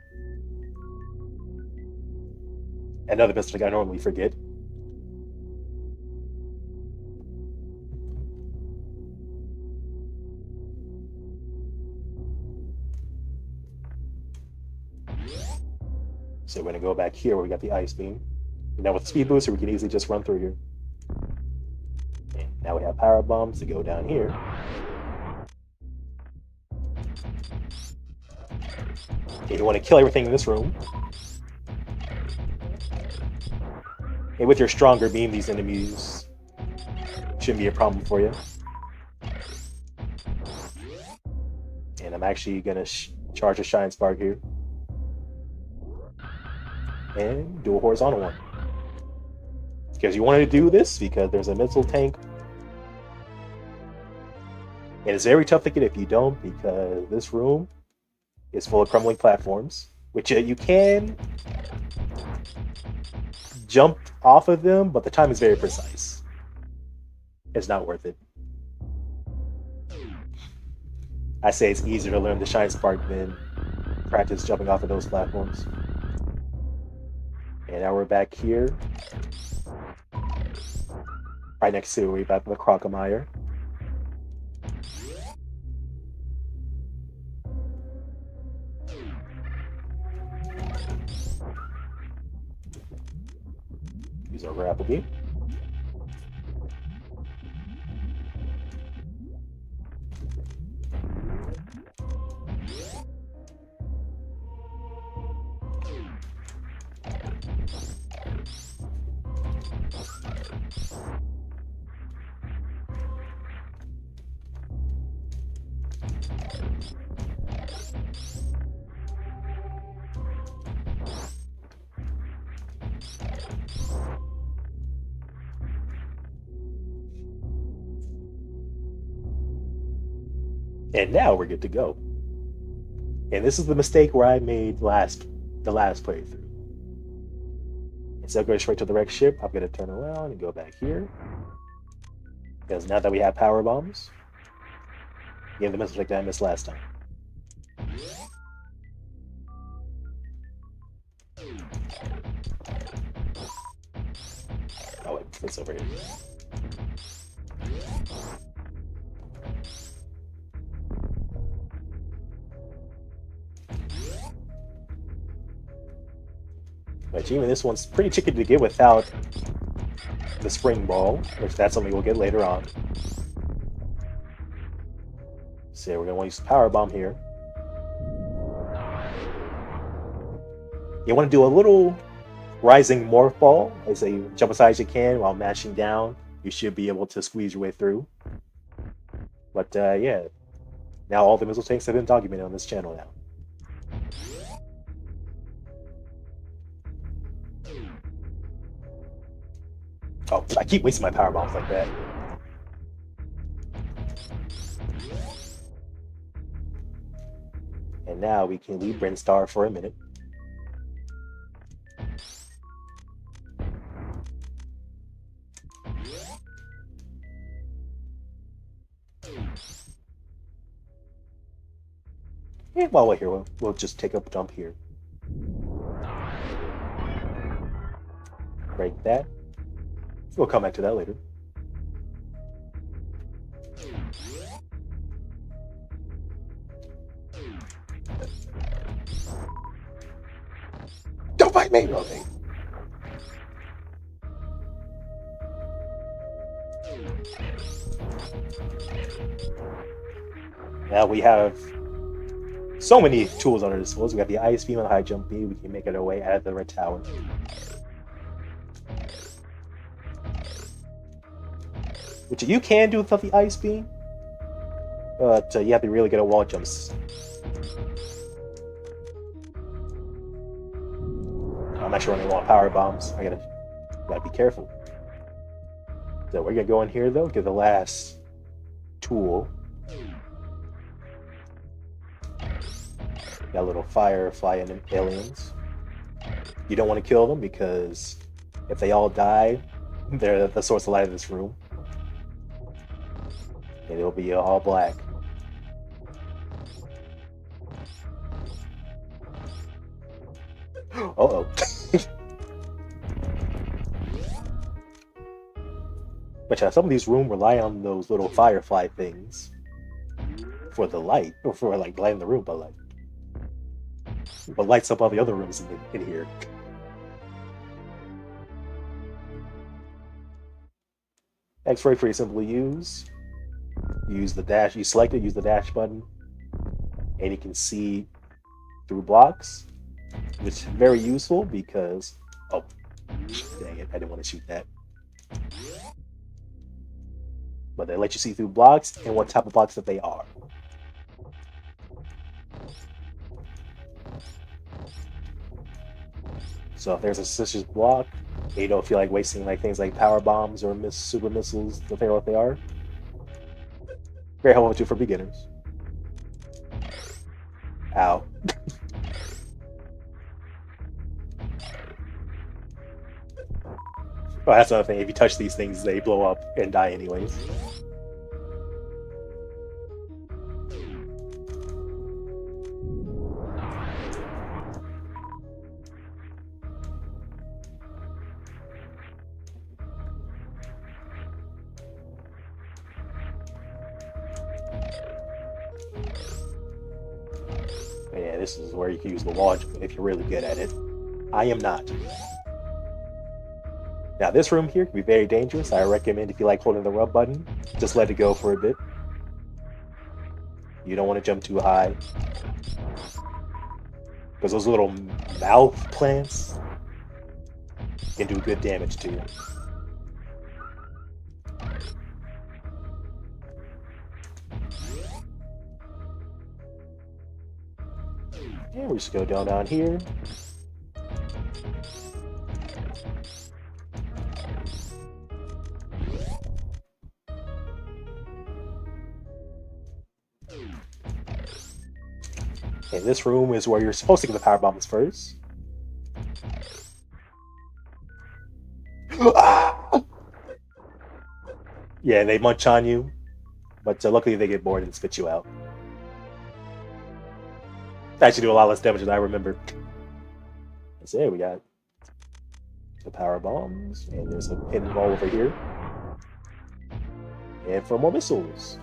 Another mistake I normally forget. So we're going to go back here where we got the ice beam. And now with the speed booster, we can easily just run through here. And now we have power bombs to go down here. Okay, you want to kill everything in this room. And with your stronger beam, these enemies shouldn't be a problem for you. And I'm actually going to charge a Shine Spark here. And do a horizontal one. Because you wanted to do this because there's a missile tank. And it's very tough to get if you don't, because this room is full of crumbling platforms, which you can jump off of them, but the time is very precise. It's not worth it. I say it's easier to learn the Shine Spark than practice jumping off of those platforms. And now we're back here. Right next to where we got the Crocomire. Use our grapple beam. And now we're good to go. And this is the mistake where I made the last playthrough. Instead of going straight to the wrecked ship, I'm going to turn around and go back here. Because now that we have power bombs, give the message like that I missed last time. Oh wait, it's over here. But even this one's pretty tricky to get without the spring ball, which that's something we'll get later on. So we're going to want to use the power bomb here. You want to do a little rising morph ball, as you jump as high as you can while mashing down. You should be able to squeeze your way through. But yeah, now all the missile tanks have been documented on this channel now. Oh, I keep wasting my power bombs like that. And now we can leave Brinstar for a minute. And while we're here, we'll just take a jump here. Break that. We'll come back to that later. Don't bite me! Okay. Now we have so many tools under this disposal. We got the ice beam and the high jump beam. We can make it our way out of the red tower. Which you can do without the ice beam, but you have to be really good at wall jumps. I'm not sure running low on power bombs. I gotta be careful. So we're gonna go in here though, get the last tool. Got a little firefly and aliens. You don't want to kill them because if they all die, they're the source of light of this room. And it'll be all black. Uh-oh. But yeah, some of these rooms rely on those little firefly things for the light, or for like lighting the room, but lights up all the other rooms in here. X-ray pretty simple to use. Use the dash. You select it. Use the dash button, and you can see through blocks, which is very useful because oh, dang it! I didn't want to shoot that. But they let you see through blocks and what type of blocks that they are. So if there's a suspicious block, and you don't feel like wasting like things like power bombs or super missiles, depending on what they are. Very helpful too for beginners. Ow. Oh, that's another thing. If you touch these things, they blow up and die anyways. Yeah, this is where you can use the wall jump if you're really good at it. I am not. Now this room here can be very dangerous. I recommend if you like holding the rub button, just let it go for a bit. You don't want to jump too high. Because those little mouth plants can do good damage to you. And we just go down here. And this room is where you're supposed to get the power bombs first. Yeah, they munch on you, but luckily they get bored and spit you out. They actually do a lot less damage than I remember. So yeah, we got the power bombs, and there's a hidden wall over here. And for more missiles.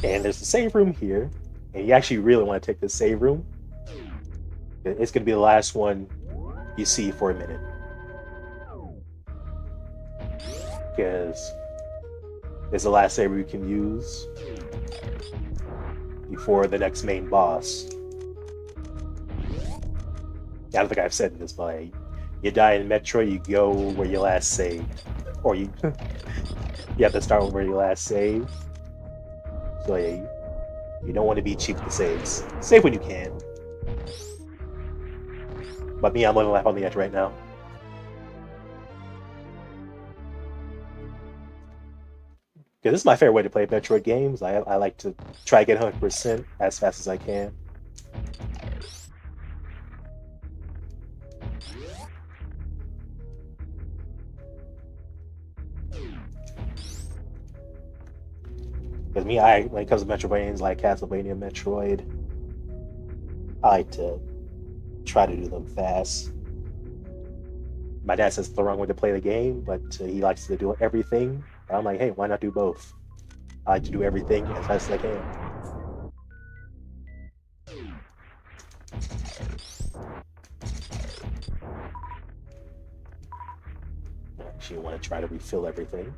And there's the save room here, and you actually really want to take this save room. It's going to be the last one you see for a minute. Because it's the last save you can use before the next main boss. I don't think I've said this, but you die in Metroid, you go where you last saved. Or you you have to start where you last saved. So yeah, you don't want to be cheap with saves. Save when you can. But me, I'm living life on the edge right now. Because this is my favorite way to play Metroid games. I like to try to get 100% as fast as I can. Because me, when it comes to Metroidvanias like Castlevania, Metroid, I like to try to do them fast. My dad says it's the wrong way to play the game, but he likes to do everything. And I'm like, hey, why not do both? I like to do everything as fast as I can. I actually want to try to refill everything.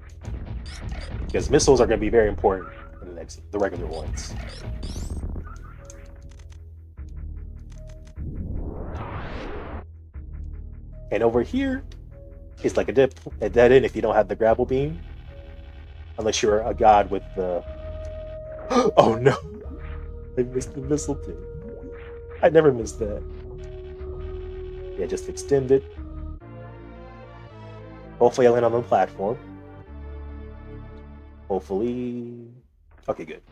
Because missiles are going to be very important in the regular ones. And over here, it's like a dead end if you don't have the grapple beam. Unless you're a god with the... Oh no! I missed the missile thing. I never missed that. Yeah, just extend it. Hopefully I land on the platform. Hopefully... Okay, good.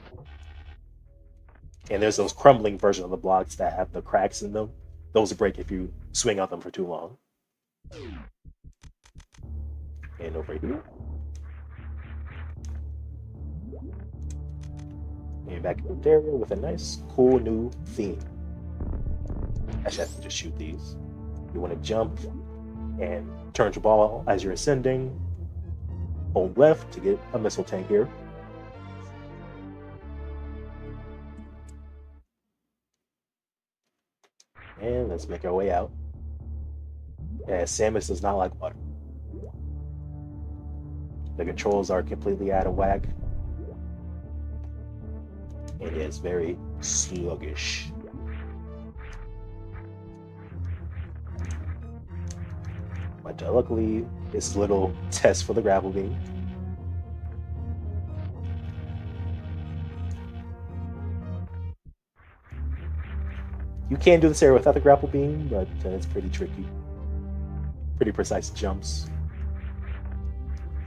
And there's those crumbling versions of the blocks that have the cracks in them. Those break if you swing on them for too long. And over here. And back in the area with a nice, cool new theme. Actually, I have to just shoot these. You want to jump and turn your ball as you're ascending. Hold left to get a missile tank here. And let's make our way out. Yeah, Samus does not like water. The controls are completely out of whack. And it's very sluggish. But luckily, it's a little test for the grapple beam. You can do this area without the grapple beam, but it's pretty tricky. Pretty precise jumps.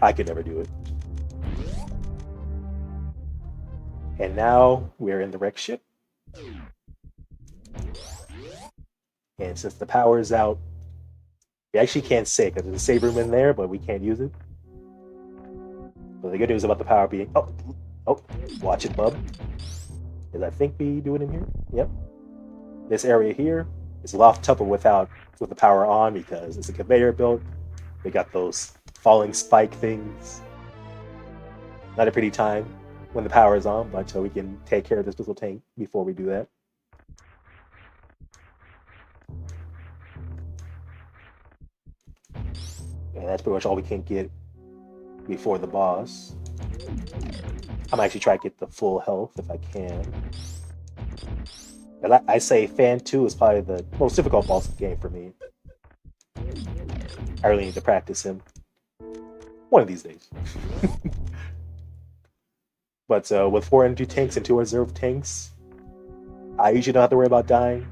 I could never do it. And now we're in the wreck ship. And since the power is out, we actually can't save because there's a save room in there, but we can't use it. But the good news about the power being... Oh, watch it, bub. Because I think we do it in here. Yep. This area here is loft tupper with the power on because it's a conveyor belt. They got those falling spike things. Not a pretty time when the power is on, but we can take care of this missile tank before we do that. And that's pretty much all we can get before the boss. I'm actually trying to get the full health if I can. And I say Fan 2 is probably the most difficult boss of the game for me. I really need to practice him. One of these days. But with 4 energy tanks and 2 reserve tanks, I usually don't have to worry about dying.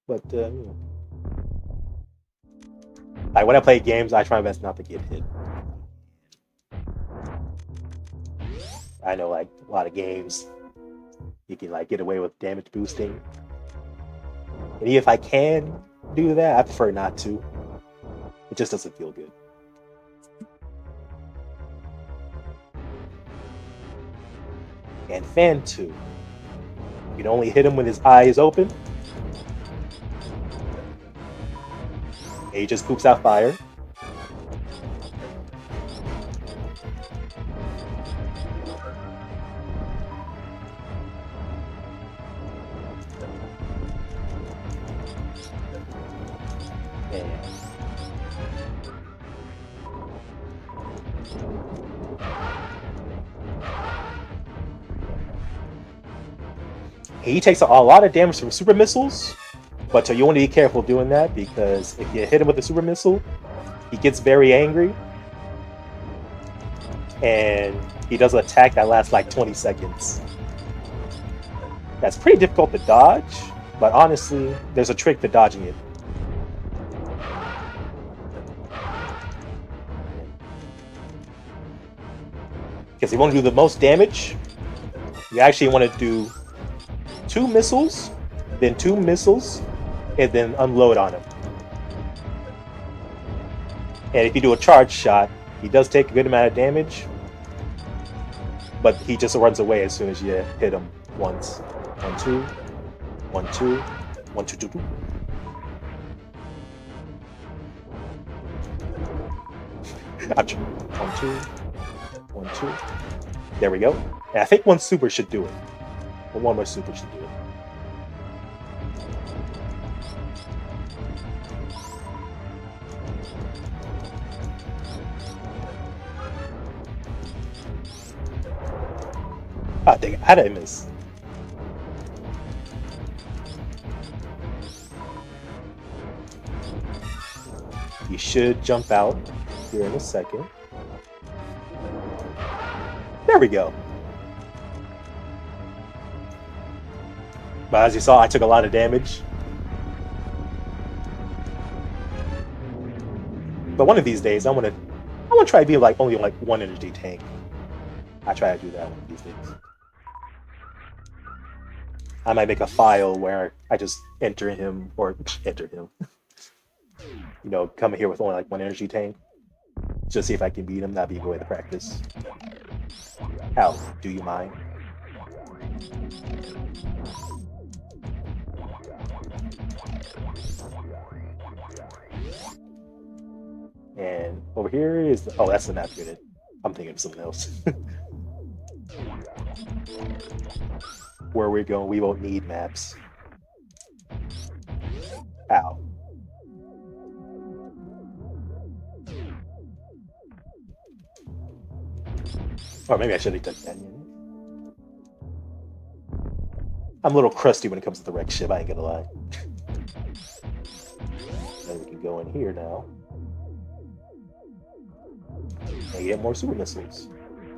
But, you know. Like, when I play games, I try my best not to get hit. I know, like, a lot of games, you can, like, get away with damage boosting. And even if I can do that, I prefer not to. It just doesn't feel good. And Fan 2. You can only hit him when his eye is open. And he just poops out fire. He takes a lot of damage from super missiles, but you want to be careful doing that because if you hit him with a super missile, he gets very angry, and he does an attack that lasts like 20 seconds. That's pretty difficult to dodge, but honestly, there's a trick to dodging it. Because if you want to do the most damage, you actually want to do 2 missiles, then 2 missiles, and then unload on him. And if you do a charge shot, he does take a good amount of damage, but he just runs away as soon as you hit him once. 1, 2, 1, 2, 1, 2, 2, 2. Ouch. 1, 2, 1, 2. There we go. And I think 1 super should do it. But 1 more super should do it. Ah, dang it. How did I miss? You should jump out here in a second. There we go. But as you saw, I took a lot of damage. But one of these days, I want to try to be like only like 1 energy tank. I try to do that one of these days. I might make a file where I just enter him. You know, come here with only like 1 energy tank. Just see if I can beat him. That'd be a good way to practice. Ow, do you mind? And over here is oh, that's the map unit. I'm thinking of something else. Where we're going, we won't need maps. Ow. Or maybe I should have done that. I'm a little crusty when it comes to the wreck ship, I ain't gonna lie. Then we can go in here now. And get more super missiles.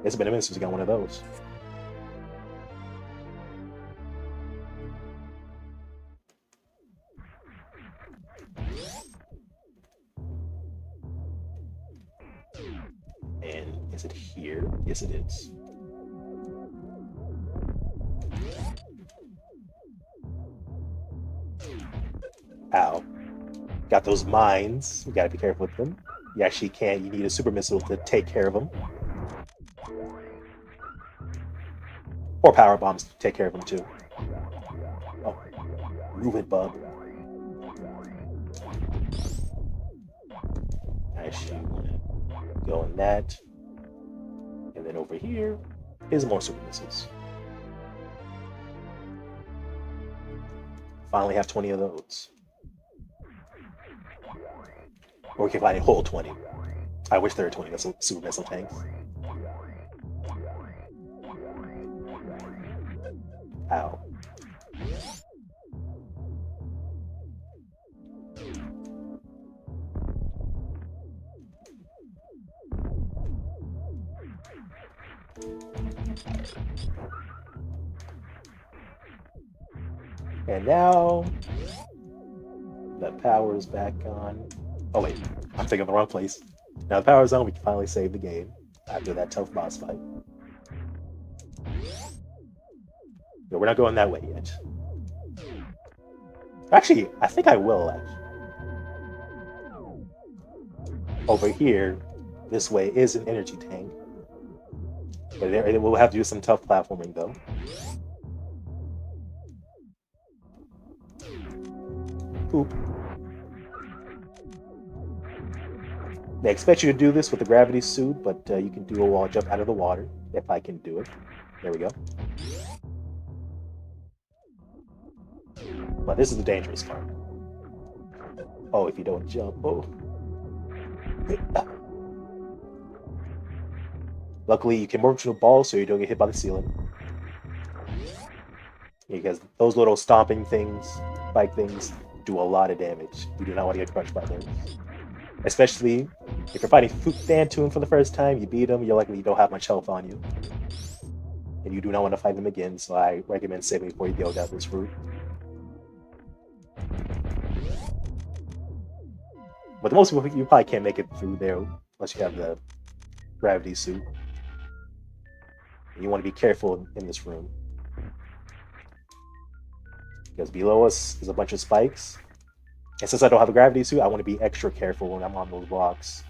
It's been a minute since we got one of those. And is it here? Yes, it is. Ow. Got those mines. We gotta be careful with them. You actually can't. You need a super missile to take care of them. Or power bombs to take care of them too. Oh, move it, bub. I actually want to go in that. And Then over here is more super missiles. Finally have 20 of those. Or we can find a whole 20. I wish there were 20 super missile tanks. Ow. And now the power's back on. Oh wait, I'm thinking of the wrong place. Now the power's on, we can finally save the game after that tough boss fight. No, we're not going that way yet. Actually, I think I will, actually. Over here, this way is an energy tank. But we'll have to do some tough platforming, though. Oop. They expect you to do this with the gravity suit, but you can do a wall jump out of the water, if I can do it. There we go. But this is the dangerous part. Oh, if you don't jump, oh. Luckily, you can move through the ball so you don't get hit by the ceiling. Because those little stomping things, spike things, do a lot of damage. You do not want to get crushed by those. Especially if you're fighting Phantoon for the first time, you beat them, you don't have much health on you. And you do not want to fight them again, so I recommend saving before you go down this route. But most people, you probably can't make it through there unless you have the gravity suit. And you want to be careful in this room. Because below us is a bunch of spikes. And since I don't have a gravity suit, I want to be extra careful when I'm on those blocks.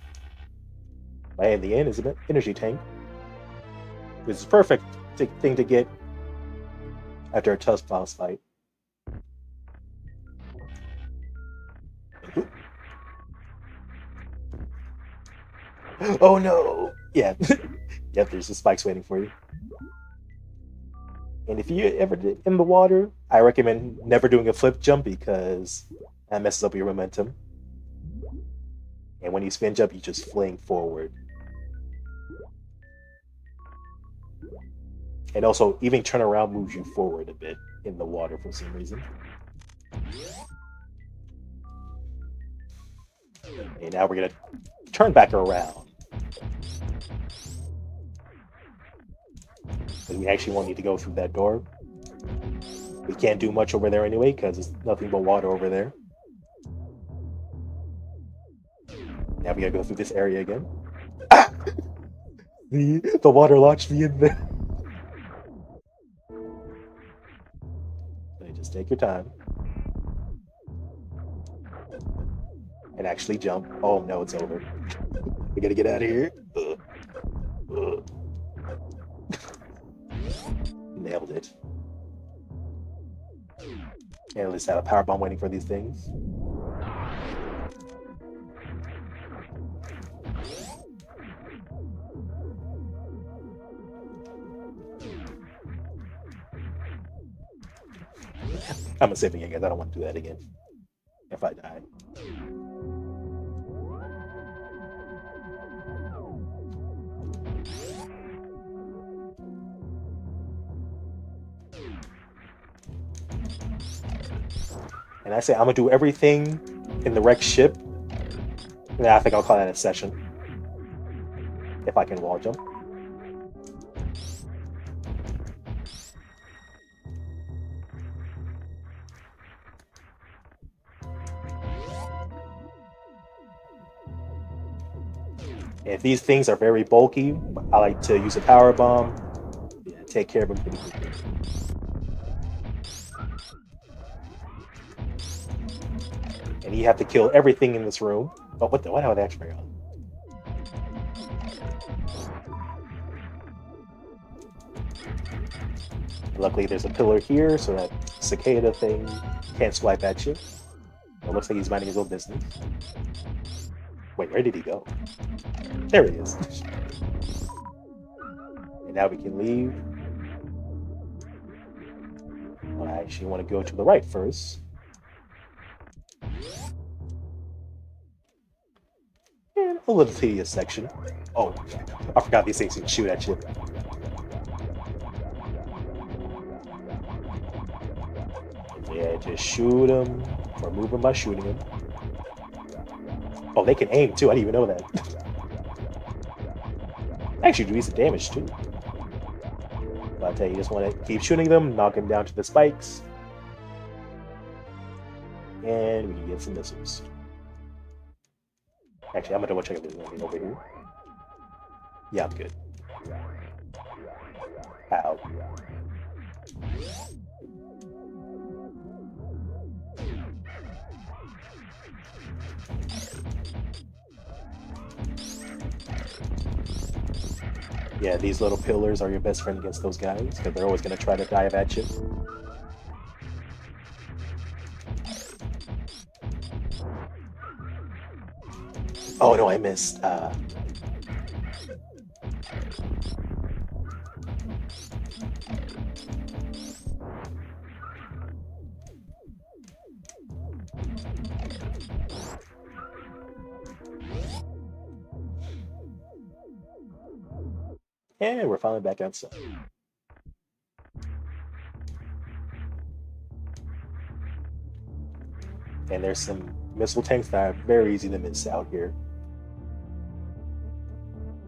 But in the end, is an energy tank. This is a perfect thing to get after a tough boss fight. Oh no! Yeah. Yep, there's the spikes waiting for you. And if you ever in the water, I recommend never doing a flip jump because that messes up your momentum. And when you spin jump, you just fling forward. And also, even turn around moves you forward a bit in the water for some reason. And now we're gonna turn back around. Because we actually won't need to go through that door. We can't do much over there anyway, because there's nothing but water over there. Now we gotta go through this area again. Ah! The water launched me in there. Just take your time. And actually jump. Oh no, it's over. We gotta get out of here. Nailed it. And at least have a power bomb waiting for these things. I'm gonna save again, guys. I don't want to do that again. If I die. And I say I'm gonna do everything in the wrecked ship. And I think I'll call that a session. If I can wall jump. If these things are very bulky, I like to use a power bomb. Yeah, take care of them pretty quickly. And you have to kill everything in this room. Oh, what have I actually on? Luckily, there's a pillar here, so that cicada thing can't swipe at you. It looks like he's minding his own business. Wait, where did he go? There he is. And now we can leave. Well, I actually want to go to the right first. And a little tedious section. Oh, I forgot these things can shoot at you. Yeah, just shoot them or move them by shooting them. Oh, they can aim too. I didn't even know that. Actually, do decent damage too. But I tell you, you just want to keep shooting them, knock them down to the spikes, and we can get some missiles. Actually, I'm gonna double check if there's anything over here. Yeah, I'm good. Ow. Yeah, these little pillars are your best friend against those guys, because they're always going to try to dive at you. Oh no, I missed. And we're finally back outside. And there's some missile tanks that are very easy to miss out here.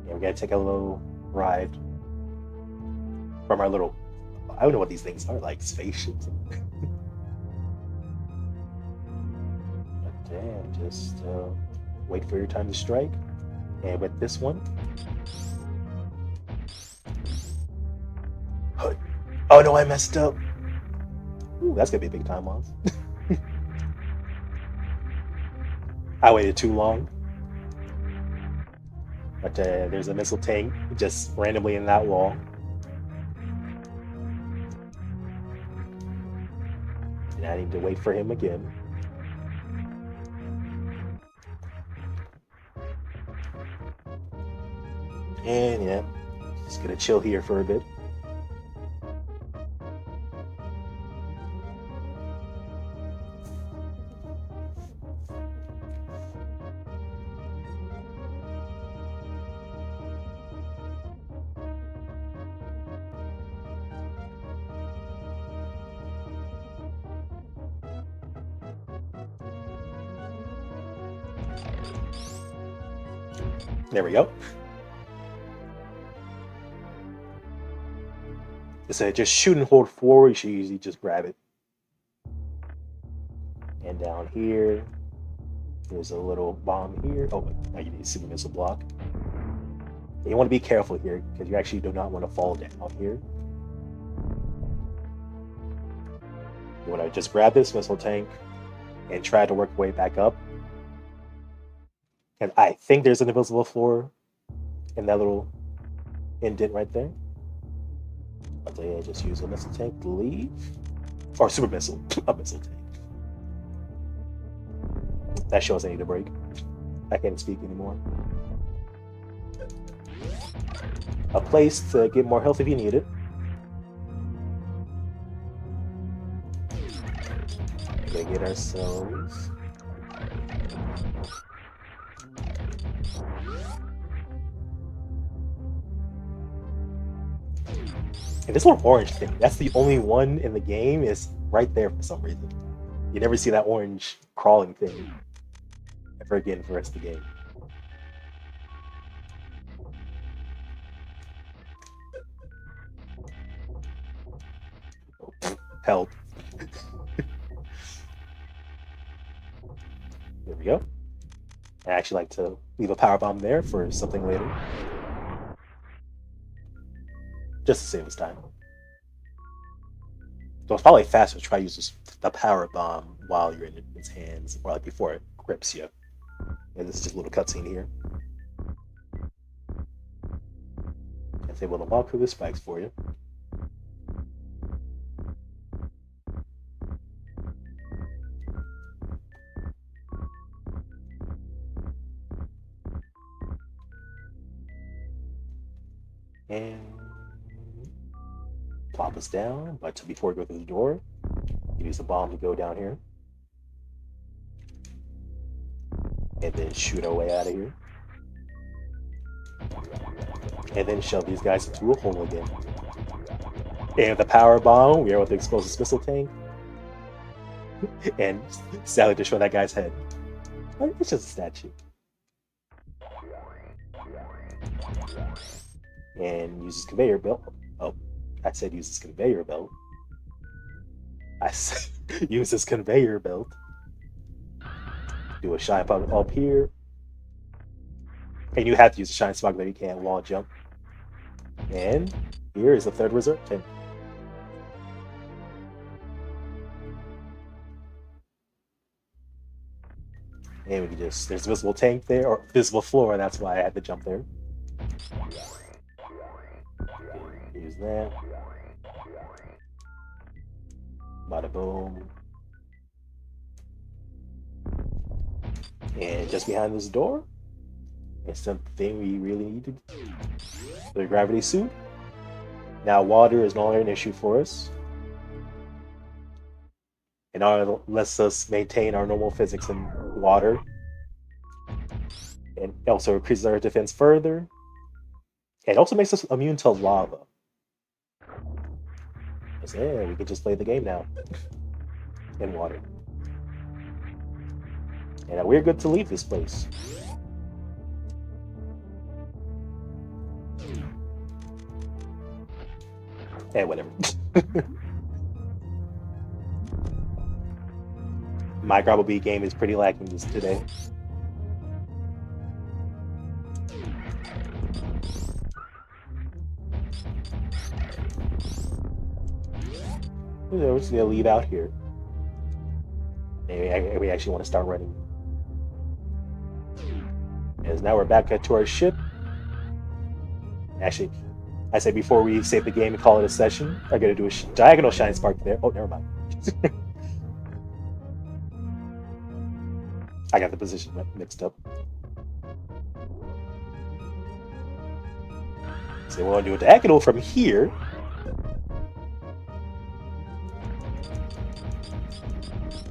Yeah, we're gonna take a little ride from our little, I don't know what these things are, like spaceships. But damn, just wait for your time to strike. And with this one, oh no, I messed up. Ooh, that's gonna be a big time loss. I waited too long. But there's a missile tank just randomly in that wall. And I need to wait for him again. And yeah, just gonna chill here for a bit. There we go. Just shoot and hold forward. You should usually just grab it. And down here, there's a little bomb here. Oh, now you need a super missile block. And you want to be careful here because you actually do not want to fall down here. You want to just grab this missile tank and try to work your way back up. And I think there's an invisible floor in that little indent right there. But yeah, just use a missile tank to leave. Or super missile. A missile tank. That shows I need a break. I can't speak anymore. A place to get more health if you need it. We're gonna get ourselves. And this little orange thing, that's the only one in the game, is right there for some reason. You never see that orange crawling thing ever again for the rest of the game. Help. There we go. I actually like to leave a power bomb there for something later. Just to save us time. So it's probably faster to try to use the power bomb while you're in its hands, or like before it grips you. And this is just a little cutscene here. It's able to walk through the spikes for you. And pop us down, but before we go through the door, you use the bomb to go down here. And then shoot our way out of here. And then shove these guys through a hole again. And with the power bomb, we are able to expose this missile tank. And sadly destroy that guy's head. It's just a statue. And use this conveyor belt. Oh, I said use this conveyor belt. I said use this conveyor belt. Do a shine pop up here. And you have to use a shine sparkler, you can't wall jump. And here is the third reserve tank. And we can just, there's a visible tank there, or visible floor, that's why I had to jump there. Use that. Bada boom. And just behind this door is something we really need to do. The gravity suit. Now water is no longer an issue for us. It lets us maintain our normal physics in water. And also increases our defense further. And also makes us immune to lava. So yeah, we can just play the game now. In water. And we're good to leave this place. And whatever. My Grapple Beat game is pretty lacking today. We're just gonna leave out here. Maybe we actually want to start running. As now we're back to our ship. Actually, I say before we save the game and call it a session, I gotta do a diagonal shine spark there. Oh, never mind. I got the position mixed up. So we want to do a diagonal from here.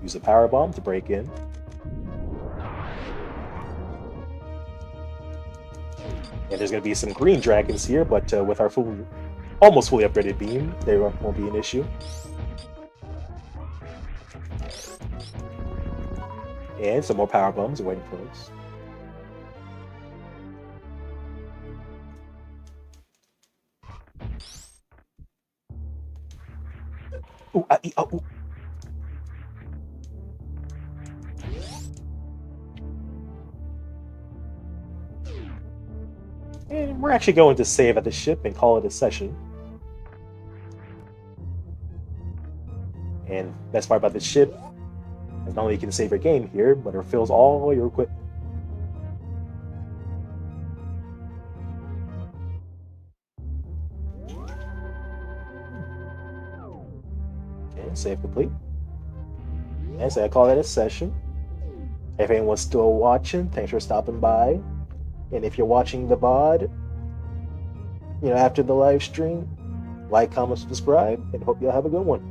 Use a power bomb to break in. And there's going to be some green dragons here, but with our almost fully upgraded beam, they won't be an issue. And some more power bombs are waiting for us. Ooh, ooh. And we're actually going to save at the ship and call it a session. And best part about the ship is not only you can save your game here, but it refills all your equipment. And save complete. And so I call it a session. If anyone's still watching, thanks for stopping by. And if you're watching the VOD, after the live stream, like, comment, subscribe, and hope you'll have a good one.